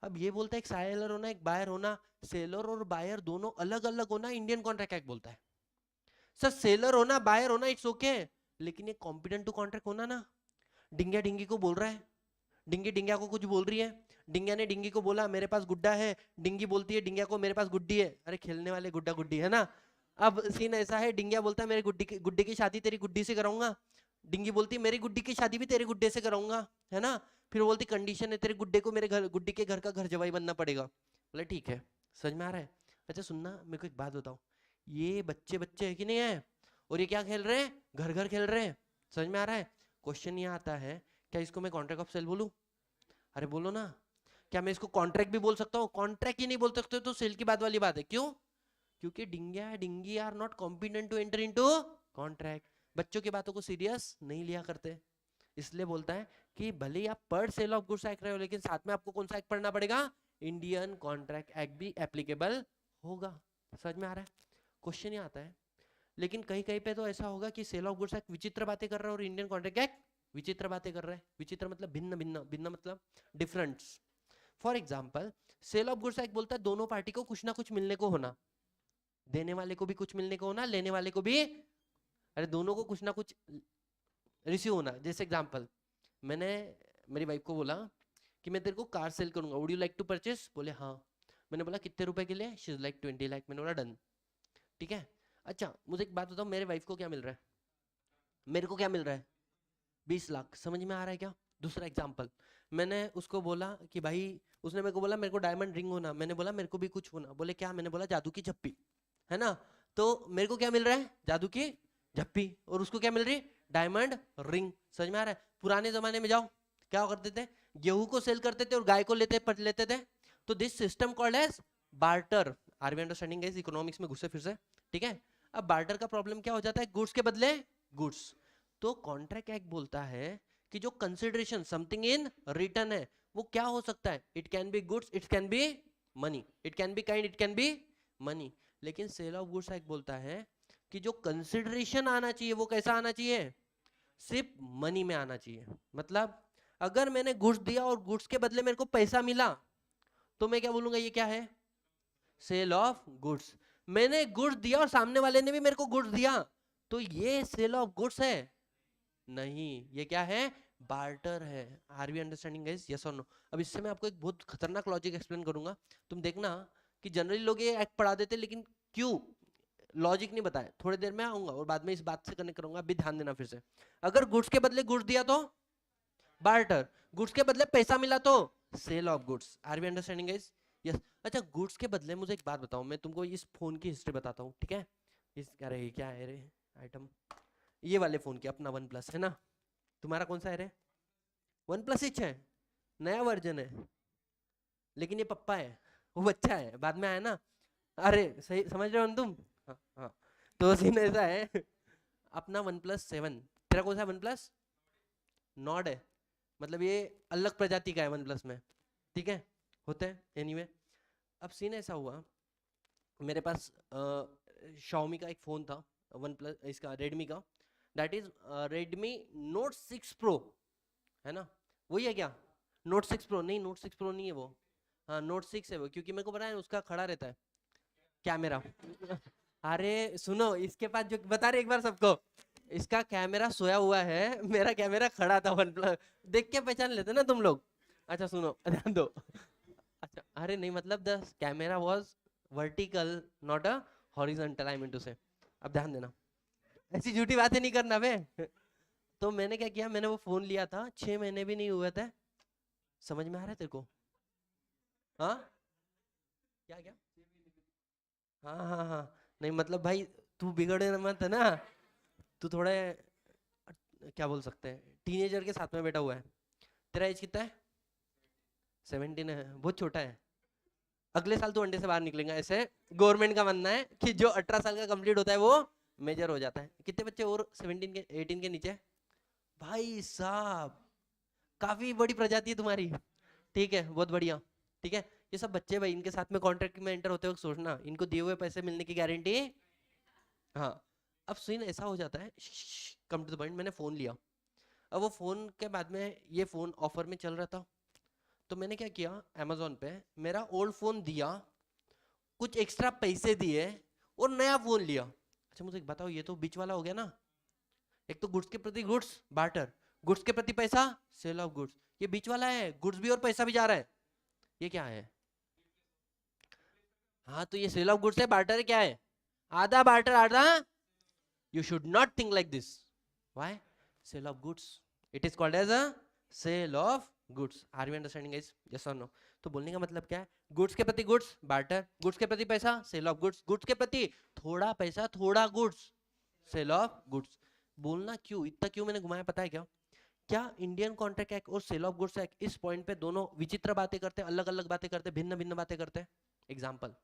अब ये बोलता है एक सेलर होना एक बायर होना. सेलर और बायर दोनों अलग अलग होना इंडियन कॉन्ट्रैक्ट एक्ट बोलता है. सर सेलर होना बायर होना इट्स ओके, लेकिन ये कॉम्पिटेंट टू कॉन्ट्रैक्ट होना ना. डिंगिया डिंगी को बोल रहा है, डिंगी डिंगिया को कुछ बोल रही है. डिंगिया ने डिंगी को बोला मेरे पास गुड्डा है. डिंगी बोलती है डिंगिया को मेरे पास गुड्डी है. अरे खेलने वाले गुड्डा गुड्डी, है ना? अब सीन ऐसा है, डिंगिया बोलता है मेरे गुड्डे की शादी तेरी गुड्डी से कराऊंगा. डिंगी बोलती है मेरी गुड्डी की शादी भी तेरे गुड्डे से कराऊंगा, है ना? फिर बोलती कंडीशन है तेरे गुड्डे को मेरे घर, गुड्डी के घर का घर जवाई बनना पड़ेगा. बोले ठीक है. समझ में आ रहा है? अच्छा सुनना, मेरे को एक बात बताओ, ये बच्चे बच्चे है कि नहीं है? और ये क्या खेल रहे हैं? घर घर खेल रहे हैं. समझ में आ रहा है? क्वेश्चन ये आता है, क्या इसको मैं कॉन्ट्रैक्ट ऑफ सेल बोलूं? अरे बोलो ना. क्या मैं इसको कॉन्ट्रैक्ट भी बोल सकता हूँ? कॉन्ट्रैक्ट ही नहीं बोल सकते तो सेल की बात वाली बात है. क्यों? क्योंकि डिंगिया डिंगी are not competent to enter into contract. बच्चों की बातों को सीरियस नहीं लिया करते. इसलिए बोलता है कि भले ही आप पर सेल ऑफ गुड्स एक्ट रहे हो, लेकिन साथ में आपको कौन सा एक्ट पढ़ना पड़ेगा? इंडियन कॉन्ट्रैक्ट एक्ट भी एप्लीकेबल होगा. समझ में आ रहा है? क्वेश्चन ही आता है। लेकिन कहीं कहीं पे तो ऐसा होगा कि सेल ऑफ गुड्स एक्ट विचित्र बातें कर रहा है और इंडियन कॉन्ट्रैक्ट एक्ट विचित्र बातें कर रहा है। विचित्र मतलब भिन्न भिन्न, भिन्न मतलब difference. For example sale of goods act बोलता है दोनों पार्टी को कुछ ना कुछ मिलने को होना, देने वाले को भी कुछ मिलने को होना, लेने वाले को भी, अरे दोनों को कुछ ना कुछ रिसीव होना। जैसे एग्जाम्पल, मैंने मेरी वाइफ को बोला कि मैं तेरे को कार सेल करूंगा, would you like to purchase, बोले हाँ। मैंने बोला कितने रुपए के लिए, शी इज लाइक 20 लाख। मैंने बोला डन, ठीक है। अच्छा मुझे एक बात बताओ, मेरे वाइफ को क्या मिल रहा है, मेरे को क्या मिल रहा है, 20 लाख। समझ में आ रहा है क्या? दूसरा एग्जाम्पल, मैंने उसको बोला कि भाई, उसने मेरे को बोला मेरे को डायमंड रिंग होना, मैंने बोला मेरे को भी कुछ होना, बोले क्या, मैंने बोला जादू की झप्पी, है ना। तो मेरे को क्या मिल रहा है, जादू की झप्पी, और उसको क्या मिल रही है, डायमंड रिंग। समझ में आ रहा है? पुराने जमाने में जाओ क्या करते थे, गेहूं को सेल करते थे और गाय को लेते थे। तो this system called as barter. Are we understanding guys? Economics में घुसे फिर से, ठीक है। अब बार्टर का प्रॉब्लम क्या हो जाता है, गुड्स के बदले गुड्स। तो कॉन्ट्रैक्ट एक्ट बोलता है कि जो कंसिडरेशन समथिंग इन रिटर्न है वो क्या हो सकता है, it can be goods, it can be money, it can be kind, it can be money. लेकिन सेल ऑफ गुड्स एक्ट बोलता है कि जो कंसिडरेशन आना चाहिए वो कैसा आना चाहिए, सिर्फ मनी में आना चाहिए। मतलब अगर मैंने गुड्स दिया और गुड्स के बदले मेरे को पैसा मिला तो मैं क्या बोलूंगा, ये क्या है, सेल ऑफ गुड्स। मैंने गुड्स दिया और सामने वाले ने भी मेरे को गुड्स दिया, तो ये सेल ऑफ गुड्स है नहीं, ये क्या है, बार्टर है। Are we understanding guys, yes और नो? अब इससे मैं आपको एक बहुत खतरनाक लॉजिक एक्सप्लेन करूंगा। तुम देखना कि जनरली लोग ये एक्ट पढ़ा देते, लेकिन क्यों लॉजिक नहीं बताए। थोड़ी देर में आऊंगा और बाद में इस बात से कनेक्ट करूंगा, अभी ध्यान देना फिर से। अगर गुड्स के बदले गुड्स दिया तो बार्टर, गुड्स के बदले पैसा मिला तो sale of goods. Are we understanding guys? Yes. अच्छा गुड्स के बदले मुझे एक बात बताओ, मैं तुमको इस फोन की हिस्ट्री बताता हूँ, ठीक है। इस क्या है रे आइटम, ये वाले फोन की, अपना वन प्लस है ना, तुम्हारा कौन सा है रे, वन प्लस एच है, नया वर्जन है, लेकिन ये पप्पा है, वो बच्चा है, बाद में आया ना। अरे सही समझ रहे हो ना तुम? हाँ हाँ। तो सीन ऐसा है, अपना वन प्लस 7, तेरा कौन सा वन प्लस नॉड है, मतलब ये अलग प्रजाति का है वन प्लस में, ठीक है, होते हैं एनीवे। अब सीन ऐसा हुआ, मेरे पास शाओमी का एक फोन था, वन प्लस इसका रेडमी का, that is Redmi note 6 pro, है ना, वही है क्या, नोट 6 प्रो नहीं, नोट 6 प्रो नहीं है वो, हाँ नोट 6 है वो, क्योंकि मेरे को पता है उसका खड़ा रहता है कैमरा। अरे सुनो, इसके पास जो बता रहे एक बार सबको, इसका कैमरा सोया हुआ है, मेरा कैमरा खड़ा था वन प्लस, देख के पहचान लेते ना तुम लोग। अच्छा सुनो ध्यान दो। अच्छा अरे नहीं मतलब the camera was vertical not a horizontal, I mean to say. अब ध्यान देना, ऐसी झूठी बातें नहीं करना बे। तो मैंने क्या किया, मैंने वो फोन लिया था, 6 महीने भी नहीं हुए थे, समझ में आ रहा है तेरे को? हाँ क्या क्या, हाँ हाँ हाँ, नहीं मतलब भाई तू बिगड़े मत है ना, तू थोड़े क्या बोल सकते हैं, टीनेजर के साथ में बैठा हुआ है। तेरा एज कितना है, 17 है, बहुत छोटा है। अगले साल तू अंडे से बाहर निकलेगा, ऐसे गवर्नमेंट का मानना है कि जो 18 साल का कंप्लीट होता है वो मेजर हो जाता है। कितने बच्चे और 17 के 18 के नीचे, भाई साहब काफी बड़ी प्रजाति है तुम्हारी, ठीक है बहुत बढ़िया, ठीक है। ये सब बच्चे भाई, इनके साथ में कॉन्ट्रैक्ट में एंटर होते वक्त सोचना, इनको दिए हुए पैसे मिलने की गारंटी। हाँ। अब सीन ऐसा हो जाता है, कम टू द पॉइंट, मैंने फोन लिया, अब वो फोन के बाद में ये फोन ऑफर में चल रहा था, तो मैंने क्या किया, अमेजोन पे मेरा ओल्ड फोन दिया, कुछ एक्स्ट्रा पैसे दिए और नया फोन लिया। अच्छा मुझे एक बताओ, ये तो बीच वाला हो गया ना, एक तो गुड्स के प्रति गुड्स बार्टर, गुड्स के प्रति पैसा सेल ऑफ गुड्स, ये बीच वाला है, गुड्स भी और पैसा भी जा रहा है, ये क्या है? हाँ तो ये सेल ऑफ गुड्स है, बार्टर क्या है, आधा बार्टर आधा, you should not think like this. Why? Sale of goods, it is called as a sale of goods. Are we understanding guys? Yes or no? तो बोलने का मतलब क्या है, गुड्स के प्रति गुड्स बार्टर, गुड्स के प्रति पैसा सेल ऑफ गुड्स, गुड्स के प्रति थोड़ा पैसा थोड़ा गुड्स सेल ऑफ गुड्स। बोलना क्यों इतना, क्यों मैंने घुमाया पता है क्या? क्या इंडियन कॉन्ट्रैक्ट एक्ट और सेल ऑफ गुड्स एक्ट इस पॉइंट पे दोनों विचित्र बातें करते हैं, अलग अलग बातें करते हैं, भिन्न भिन्न बातें करते हैं। Example,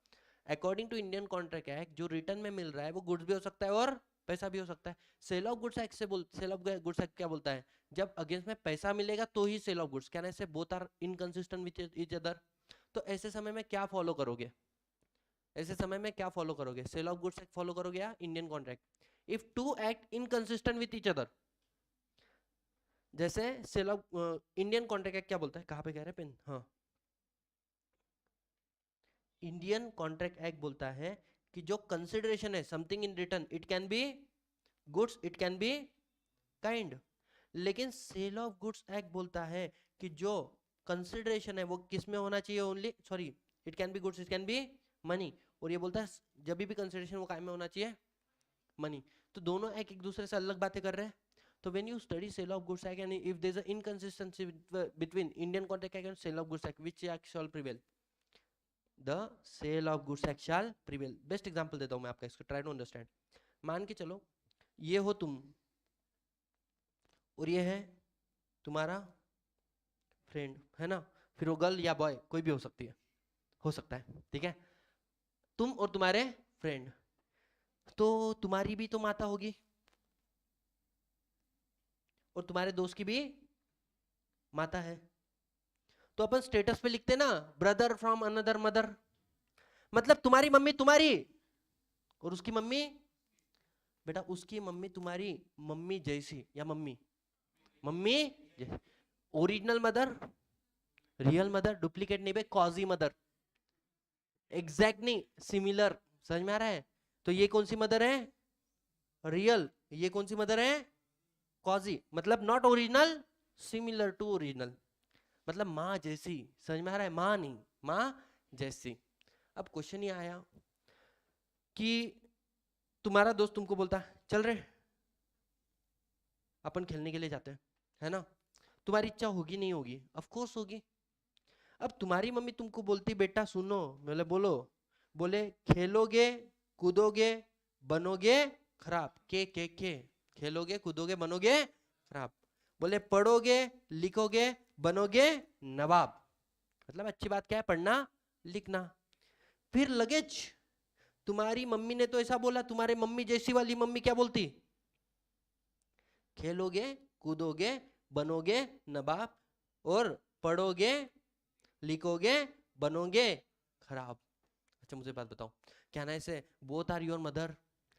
according to Indian contract act जो रिटर्न में मिल रहा है वो गुड्स भी हो सकता है और पैसा भी हो सकता है। सेल ऑफ गुड्स एक्ट से सेल ऑफ गुड्स एक्ट क्या बोलता है, जब अगेंस्ट में पैसा मिलेगा तो ही sale of goods, can I say both are inconsistent with each other. तो ऐसे समय में क्या फॉलो करोगे, ऐसे समय में क्या फॉलो करोगे, sale of goods act follow करोगे या Indian contract? If two act inconsistent with each other, जैसे sale of Indian contract act क्या बोलता है, कहाँ पे कह रहे हैं पेन, हाँ, इंडियन कॉन्ट्रैक्ट एक्ट बोलता है कि जो कंसिडरेशन है something in return, it can be goods, it can be kind. लेकिन सेल ऑफ गुड्स एक्ट बोलता है कि जो कंसिडरेशन है वो किस में होना चाहिए, only, sorry, it can be goods, it can be money, और ये बोलता है जब भी कंसिडरेशन वो काय में होना चाहिए, मनी। तो दोनों एक दूसरे से अलग बातें कर रहे हैं। तो when you study sale of goods act and if there is a inconsistency between Indian contract act and sale of goods act, which act shall prevail? The sale of goods act shall prevail. Best example देता हूं मैं आपका, इसको ट्राई टू अंडरस्टैंड। मान के चलो ये हो तुम और ये है तुम्हारा फ्रेंड, है ना, फिर वो गर्ल या बॉय कोई भी हो सकती है, हो सकता है, ठीक है, तुम और तुम्हारे फ्रेंड, तो तुम्हारी भी तो माता होगी और तुम्हारे दोस्त की भी माता है, तो अपन स्टेटस पे लिखते ना ब्रदर फ्रॉम अनदर मदर, मतलब तुम्हारी मम्मी तुम्हारी और उसकी मम्मी, बेटा उसकी मम्मी तुम्हारी मम्मी जैसी, या mummy mummy original mother, real mother, duplicate नहीं, कॉजी मदर, एग्जैक्ट नहीं, सिमिलर, समझ में आ रहा है? तो ये कौन सी मदर है, रियल, ये कौन सी मदर है, कॉजी, मतलब not original, similar to original, मतलब माँ जैसी, समझ में आ रहा है? माँ नहीं, माँ जैसी। अब क्वेश्चन ये आया कि तुम्हारा दोस्त तुमको बोलता है चल रहे अपन खेलने के लिए जाते हैं, है ना, तुम्हारी इच्छा होगी नहीं होगी, ऑफ कोर्स होगी। अब तुम्हारी मम्मी तुमको बोलती बेटा सुनो, बोले बोलो, बोले खेलोगे कूदोगे बनोगे खराब, के खेलोगे कूदोगे बनोगे खराब, बोले पढ़ोगे लिखोगे बनोगे नवाब, मतलब अच्छी बात क्या है, पढ़ना लिखना। फिर लगेज, तुम्हारी मम्मी ने तो ऐसा बोला, तुम्हारे मम्मी जैसी वाली मम्मी क्या बोलती, खेलोगे कूदोगे बनोगे नवाब और पढ़ोगे लिखोगे बनोगे खराब। अच्छा मुझे बात बताओ, क्या ना ऐसे बोथ आर योर मदर,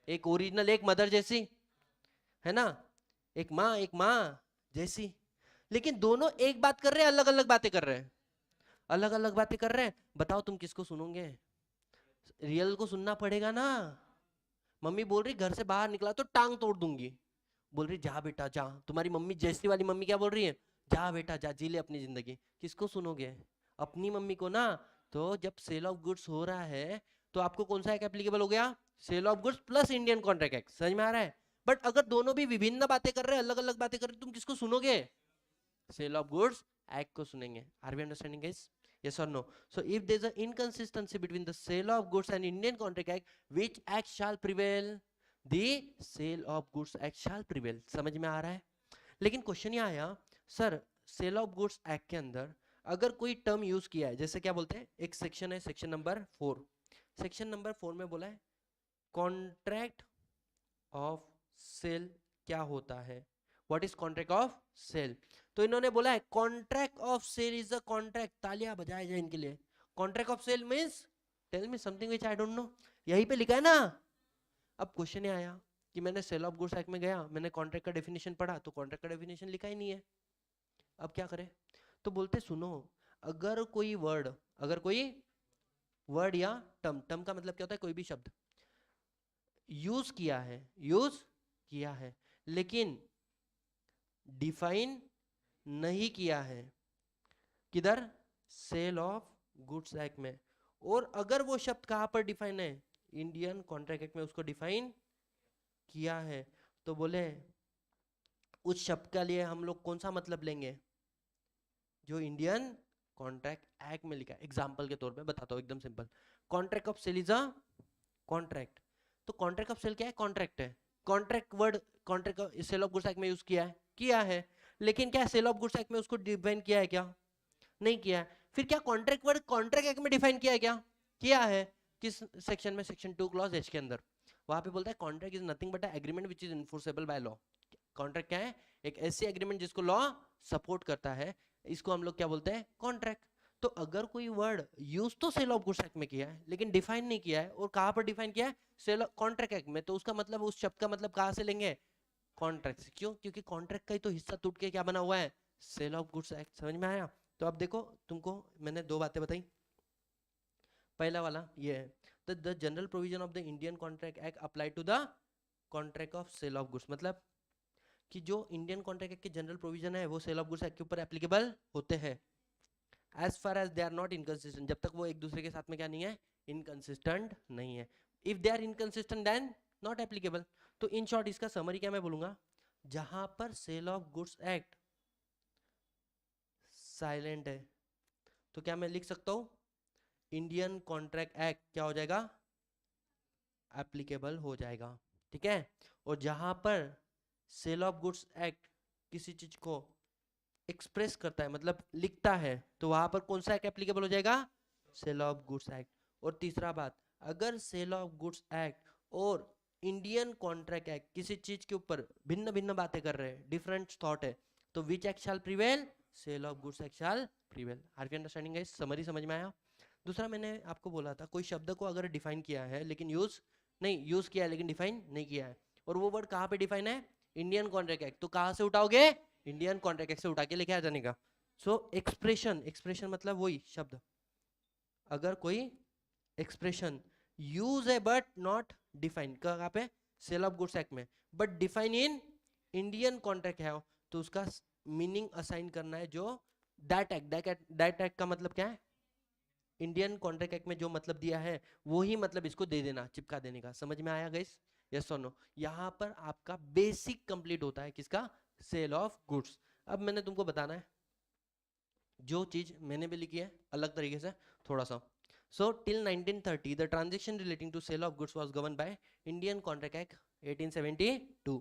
एक ओरिजिनल एक मदर जैसी, है ना, एक माँ जैसी, लेकिन दोनों एक बात कर रहे हैं, अलग अलग बातें कर रहे हैं, अलग अलग बातें कर रहे हैं, बताओ तुम किसको सुनोगे? रियल को सुनना पड़ेगा ना। मम्मी बोल रही घर से बाहर निकला तो टांग तोड़ दूंगी, बोल रही जा बेटा जा, तुम्हारी मम्मी जैसी वाली मम्मी क्या बोल रही है, जा बेटा जा जी ले अपनी जिंदगी, किसको सुनोगे? अपनी मम्मी को ना। तो जब सेल ऑफ गुड्स हो रहा है तो आपको कौन सा एक एप्लीकेबल हो गया, sale of goods plus Indian contract act, समझ में आ रहा है? बट अगर दोनों भी विभिन्न बातें कर रहे हैं, अलग अलग बातें कर रहे हैं, तुम किसको सुनोगे? सेल ऑफ गुड्स एक्ट को सुनेंगे। Are we understanding guys? yes or no? So if there's an inconsistency between the sale of goods and Indian contract act, which act shall prevail? The sale of goods act shall prevail। समझ में आ रहा है? लेकिन क्वेश्चन ये आया sir sale of goods act के अंदर अगर कोई टर्म यूज किया है, जैसे क्या बोलते हैं, एक सेक्शन है सेक्शन नंबर 4, सेक्शन नंबर 4 में बोला है कॉन्ट्रैक्ट ऑफ सेल क्या होता है, what is contract of sale. तो इन्होंने बोला है contract of sale is a contract, तालियां बजाए जाए इनके लिए, contract of sale means tell me something which I don't know, यहीं पे लिखा है ना। अब क्वेश्चन ये आया कि मैंने सेल ऑफ गुड्स एक्ट में गया, मैंने कॉन्ट्रैक्ट का डेफिनेशन पढ़ा तो कॉन्ट्रैक्ट का डेफिनेशन लिखा ही नहीं है, अब क्या करें? तो बोलते सुनो, अगर कोई वर्ड, अगर कोई वर्ड या टर्म, टर्म का मतलब क्या होता है, कोई भी शब्द यूज किया है, यूज किया है लेकिन डिफाइन नहीं किया है, किधर? सेल ऑफ गुड्स एक्ट में। और अगर वो शब्द कहां पर डिफाइन है, इंडियन कॉन्ट्रैक्ट एक्ट में उसको डिफाइन किया है, तो बोले उस शब्द के लिए हम लोग कौन सा मतलब लेंगे, जो इंडियन कॉन्ट्रैक्ट एक्ट में लिखा है। एग्जांपल के तौर पे बताता हूं एकदम simple, contract of sale is a contract, तो कॉन्ट्रैक्ट ऑफ सेल क्या है, कॉन्ट्रैक्ट है, contract word contract sale of goods act में यूज किया है, लेकिन क्या सेल ऑफ गुड्स एक्ट में उसको डिफाइन किया है क्या, नहीं किया है। फिर क्या कॉन्ट्रैक्ट वर्ड कॉन्ट्रैक्ट एक्ट में डिफाइन किया है क्या, किया है, किस सेक्शन में, सेक्शन 2 क्लॉज एच के अंदर, वहां पे बोलता है contract is nothing but agreement which is enforceable by law. Contract क्या है, एक ऐसी एग्रीमेंट जिसको लॉ सपोर्ट करता है, इसको हम लोग क्या बोलते हैं, कॉन्ट्रैक्ट। तो अगर कोई वर्ड यूज तो सेल ऑफ गुड्स एक्ट में किया है लेकिन डिफाइन नहीं किया है, और कहां पर डिफाइन किया है, सेल कॉन्ट्रैक्ट एक्ट में, तो उसका मतलब उस शब्द का मतलब कहां से लेंगे, कॉन्ट्रैक्ट से। क्यों? क्योंकि कॉन्ट्रैक्ट का ही तो हिस्सा टूट के क्या बना हुआ है, सेल ऑफ गुड्स एक्ट। समझ में आया? तो अब देखो, तुमको मैंने दो बातें बताई। पहला वाला ये है, the general provision of the Indian contract act apply to the contract of sale of goods, मतलब कि जो इंडियन कॉन्ट्रैक्ट एक्ट के जनरल प्रोविजन है वो सेल ऑफ गुड्स एक्ट के ऊपर एप्लीकेबल होते हैं, as far as they are not inconsistent, जब तक वो एक दूसरे के साथ में क्या नहीं है, इनकंसिस्टेंट नहीं है। If they are inconsistent then not applicable. तो इन शॉर्ट इसका समरी क्या मैं बोलूंगा, जहां पर sale of goods act silent है तो क्या मैं लिख सकता हूं, इंडियन कॉन्ट्रैक्ट एक्ट क्या हो जाएगा, एप्लीकेबल हो जाएगा। ठीक है? और जहां पर सेल ऑफ गुड्स एक्ट किसी चीज को एक्सप्रेस करता है, मतलब लिखता है, तो वहां पर कौन सा एक्ट एप्लीकेबल हो जाएगा, सेल ऑफ गुड्स एक्ट। और तीसरा बात, अगर सेल ऑफ गुड्स एक्ट और इंडियन कॉन्ट्रैक्ट एक्ट किसी चीज के ऊपर भिन्न भिन्न बातें कर रहे हैं, डिफरेंट थॉट है, तो which act shall prevail, sale of goods act shall prevail. Are you understanding guys? Summary समझ में आया? दूसरा मैंने आपको बोला था, कोई शब्द को अगर डिफाइन किया है लेकिन यूज किया है लेकिन डिफाइन नहीं किया है, और वो वर्ड कहाँ पे डिफाइन है, इंडियन कॉन्ट्रैक्ट एक्ट, तो कहाँ से उठाओगे, इंडियन कॉन्ट्रैक्ट एक्ट से उठा के लेके आ जाने का। सो एक्सप्रेशन मतलब वही शब्द, अगर कोई एक्सप्रेशन यूज है बट नॉट डिफाइन, कहाँ पे, सेल ऑफ गुड्स एक्ट में, but define in Indian contract है, तो उसका मीनिंग असाइन करना है जो दैट एक्ट का मतलब क्या है, इंडियन कॉन्ट्रैक्ट एक्ट में जो मतलब दिया है वो ही मतलब इसको दे देना, चिपका देने का। समझ में आया गाइस? यस और नो? यहाँ पर आपका बेसिक कंप्लीट होता है किसका, सेल ऑफ गुड्स। अब मैंने तुमको बताना है जो चीज मैंने भी लिखी है अलग तरीके से थोड़ा सा। So till 1930 the transaction relating to sale of goods was govern by Indian contract act 1872।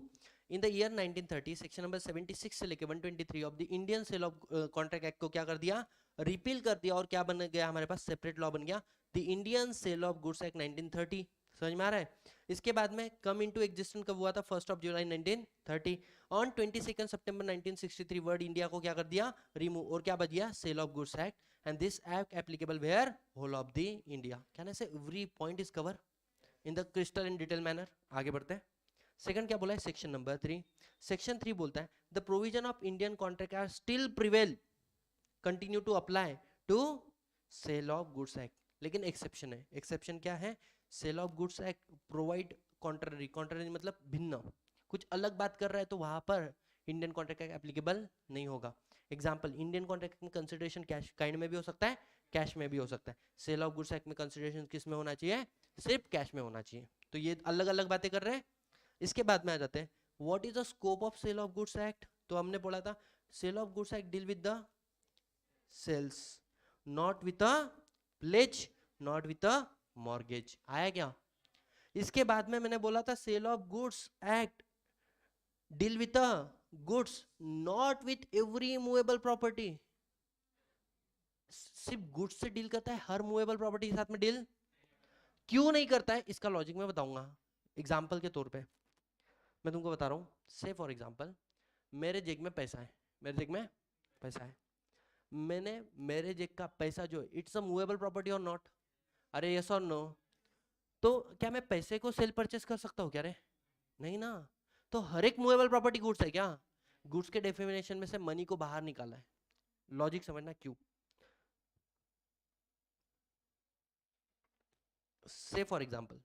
In the year 1930 section number 76 से लेकर 123 of the Indian sale of contract act को क्या कर दिया, रिपील कर दिया, और क्या बन गया हमारे पास, सेपरेट लॉ बन गया, the Indian sale of goods act 1930। समझ में आ रहा है? इसके बाद में कम इनटू एग्जिस्टेंस कब हुआ था, 1 जुलाई 1930। ऑन 22 सितंबर 1963 वर्ड इंडिया को क्या कर दिया, रिमूव, और क्या बच गया, sale of goods act, and this act applicable where, whole of the India. Can I say every point is cover in the crystal in detail manner. आगे बढ़ते हैं। सेकंड क्या बोला है, सेक्शन नंबर 3। सेक्शन 3 बोलता है the provision of Indian contract are still prevail, continue to apply to sale of goods act, लेकिन एक्सेप्शन है। एक्सेप्शन क्या है, sale of goods act provide contrary मतलब भिन्न, कुछ अलग बात कर रहा है तो वहां पर इंडियन कॉन्ट्रैक्ट एक्ट एप्लीकेबल नहीं होगा। एग्जांपल, इंडियन कॉन्ट्रैक्ट में कंसिडरेशन कैश काइंड में भी हो सकता है, कैश में भी हो सकता है। सेल ऑफ गुड्स एक्ट में कंसिडरेशन किस में होना चाहिए, सिर्फ कैश में होना चाहिए। तो ये अलग अलग बातें कर रहे हैं। इसके बाद में आ जाते हैं, what is the scope of sale of goods act. तो हमने बोला था sale of goods act deal with the sales, not with a pledge, not with a mortgage. आया क्या? इसके बाद में मैंने बोला था sale of goods act deal with a goods, not with every movable property. सिर्फ गुड्स से डील करता है, हर मूवेबल प्रॉपर्टी के साथ में डील क्यों नहीं करता है, इसका लॉजिक मैं बताऊंगा एग्जाम्पल के तौर पे। मैं तुमको बता रहा हूँ, से फॉर एग्जाम्पल मेरे जेब में पैसा है, मेरे जेब में पैसा है, मैंने मेरे जेब का पैसा जो इट्स अ मूवेबल प्रॉपर्टी और नॉट, अरे यस और नो? तो क्या मैं पैसे को सेल परचेस कर सकता हूँ क्या रे, नहीं ना। तो हर एक मूवेबल प्रॉपर्टी गुड्स है क्या, गुड्स के डेफिनेशन में से मनी को बाहर निकाला है। लॉजिक समझना क्यों। से फॉर एग्जाम्पल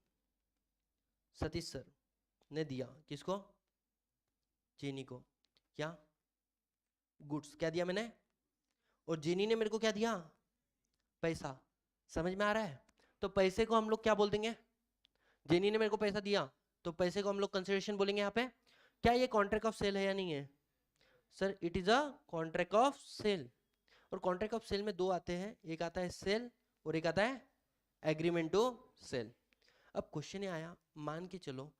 सतीश सर ने दिया किसको, चीनी को, क्या गुड्स, क्या दिया मैंने, और जेनी ने मेरे को क्या दिया, पैसा। समझ में आ रहा है? तो पैसे को हम लोग क्या बोल देंगे, जेनी ने मेरे को पैसा दिया तो पैसे को हम लोग कंसिडरेशन बोलेंगे यहाँ पे। क्या ये कॉन्ट्रैक्ट ऑफ सेल है या नहीं है, sir it is a contract of sale. और कॉन्ट्रैक्ट ऑफ सेल में दो आते हैं, एक आता है सेल और एक आता है एग्रीमेंट टू सेल। अब क्वेश्चन ये आया, मान के चलो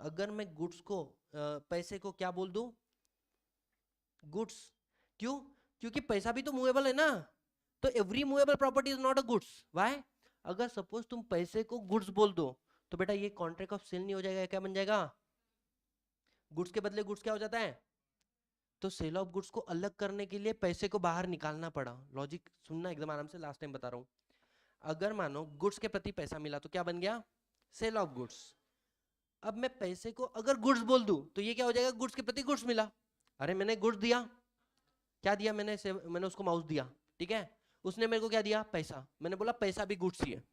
अगर मैं गुड्स को पैसे को क्या बोल दूं, गुड्स, क्यों, क्योंकि पैसा भी तो मूवेबल है ना, तो every movable property is not a goods. Why? अगर सपोज तुम पैसे को गुड्स बोल दो तो बेटा ये कॉन्ट्रैक्ट ऑफ सेल नहीं हो जाएगा, क्या बन जाएगा, गुड्स के बदले गुड्स क्या हो जाता है, तो सेल ऑफ गुड्स को अलग करने के लिए पैसे को बाहर निकालना पड़ा। लॉजिक सुनना एकदम आराम से, लास्ट टाइम बता रहा हूँ। अगर मानो गुड्स के प्रति पैसा मिला तो क्या बन गया? Sale of goods. अब मैं पैसे को अगर गुड्स बोल दूं तो ये क्या हो जाएगा? गुड्स के प्रति गुड्स मिला। अरे मैंने गुड्स दिया, क्या दिया मैंने उसको माउस दिया, ठीक है, उसने मेरे को क्या दिया? पैसा। मैंने बोला पैसा भी गुड्स ही है,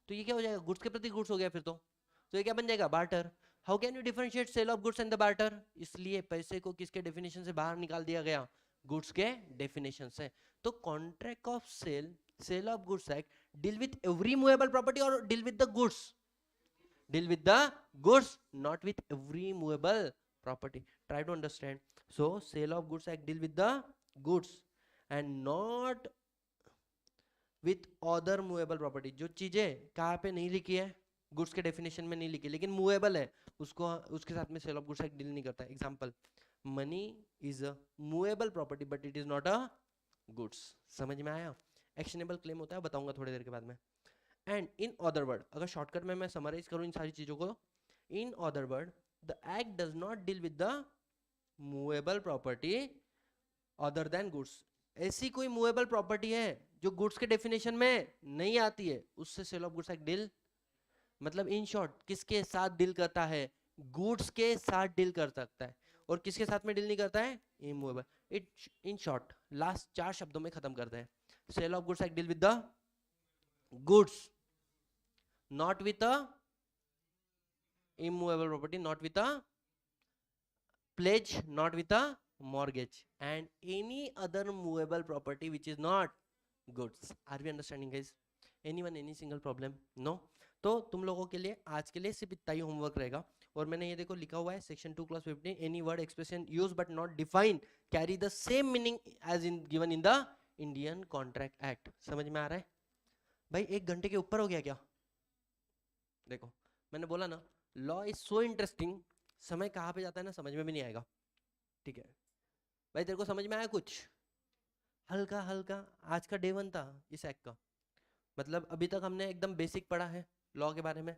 तो ये क्या हो जाएगा? गुड्स के प्रति गुड्स हो गया फिर तो ये क्या बन जाएगा? Barter. How can you differentiate sale of goods and the barter? इसलिए पैसे को किसके डेफिनेशन से बाहर निकाल दिया गया? गुड्स के डेफिनेशन से। तो contract of sale of goods act deal with every movable property और deal with the goods? Deal with the goods, not with every movable property. Try to understand. So sale of goods act deal with the goods and not with other movable property. जो चीजें कहाँ पे नहीं लिखी है, गुड्स के डेफिनेशन में नहीं लिखी लेकिन मूवेबल है, उसको उसके साथ में sale of goods act deal नहीं करता है। Example, money is a movable property but it is not a goods. समझ में आया? एक्शनेबल क्लेम होता है, बताऊंगा थोड़ी देर के बाद में। एंड इन अदर वर्ड, अगर शॉर्टकट में मैं समराइज करूं इन सारी चीजों को, in other word the act does not deal with the movable property other than goods. ऐसी कोई मूवेबल प्रॉपर्टी है जो गुड्स के डेफिनेशन में नहीं आती है, उससे sale of goods act deal, मतलब इन शॉर्ट किसके साथ डील करता है? गुड्स के साथ डील कर सकता है। और किसके साथ में डील नहीं करता है? Immovable. It in short last 4 शब्दों में खत्म करते हैं। Sale of goods act deal with the goods, not with a immovable property, not with a pledge, not with a mortgage and any other movable property which is not goods. Are we understanding guys? Anyone any single problem? No? तो तुम लोगों के लिए आज के लिए सिर्फ इतना ही होमवर्क रहेगा। और मैंने ये देखो लिखा हुआ है section 2 class 15, any word expression use but not define carry the same meaning as in given in the Indian contract act. समझ में आ रहा है भाई? 1 घंटे के ऊपर हो गया क्या? देखो मैंने बोला ना, लॉ इज सो इंटरेस्टिंग, समय कहाँ पे जाता है ना समझ में भी नहीं आएगा। ठीक है भाई, तेरे को समझ में आया कुछ? हल्का हल्का आज का डे 1 था इस एक्ट का। मतलब अभी तक हमने एकदम बेसिक पढ़ा है लॉ के बारे में,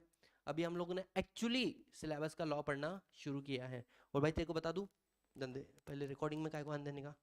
अभी हम लोगों ने एक्चुअली सिलेबस का लॉ पढ़ना शुरू किया है। और भाई तेरे को बता दूं, पहले रिकॉर्डिंग में काय को आन देने का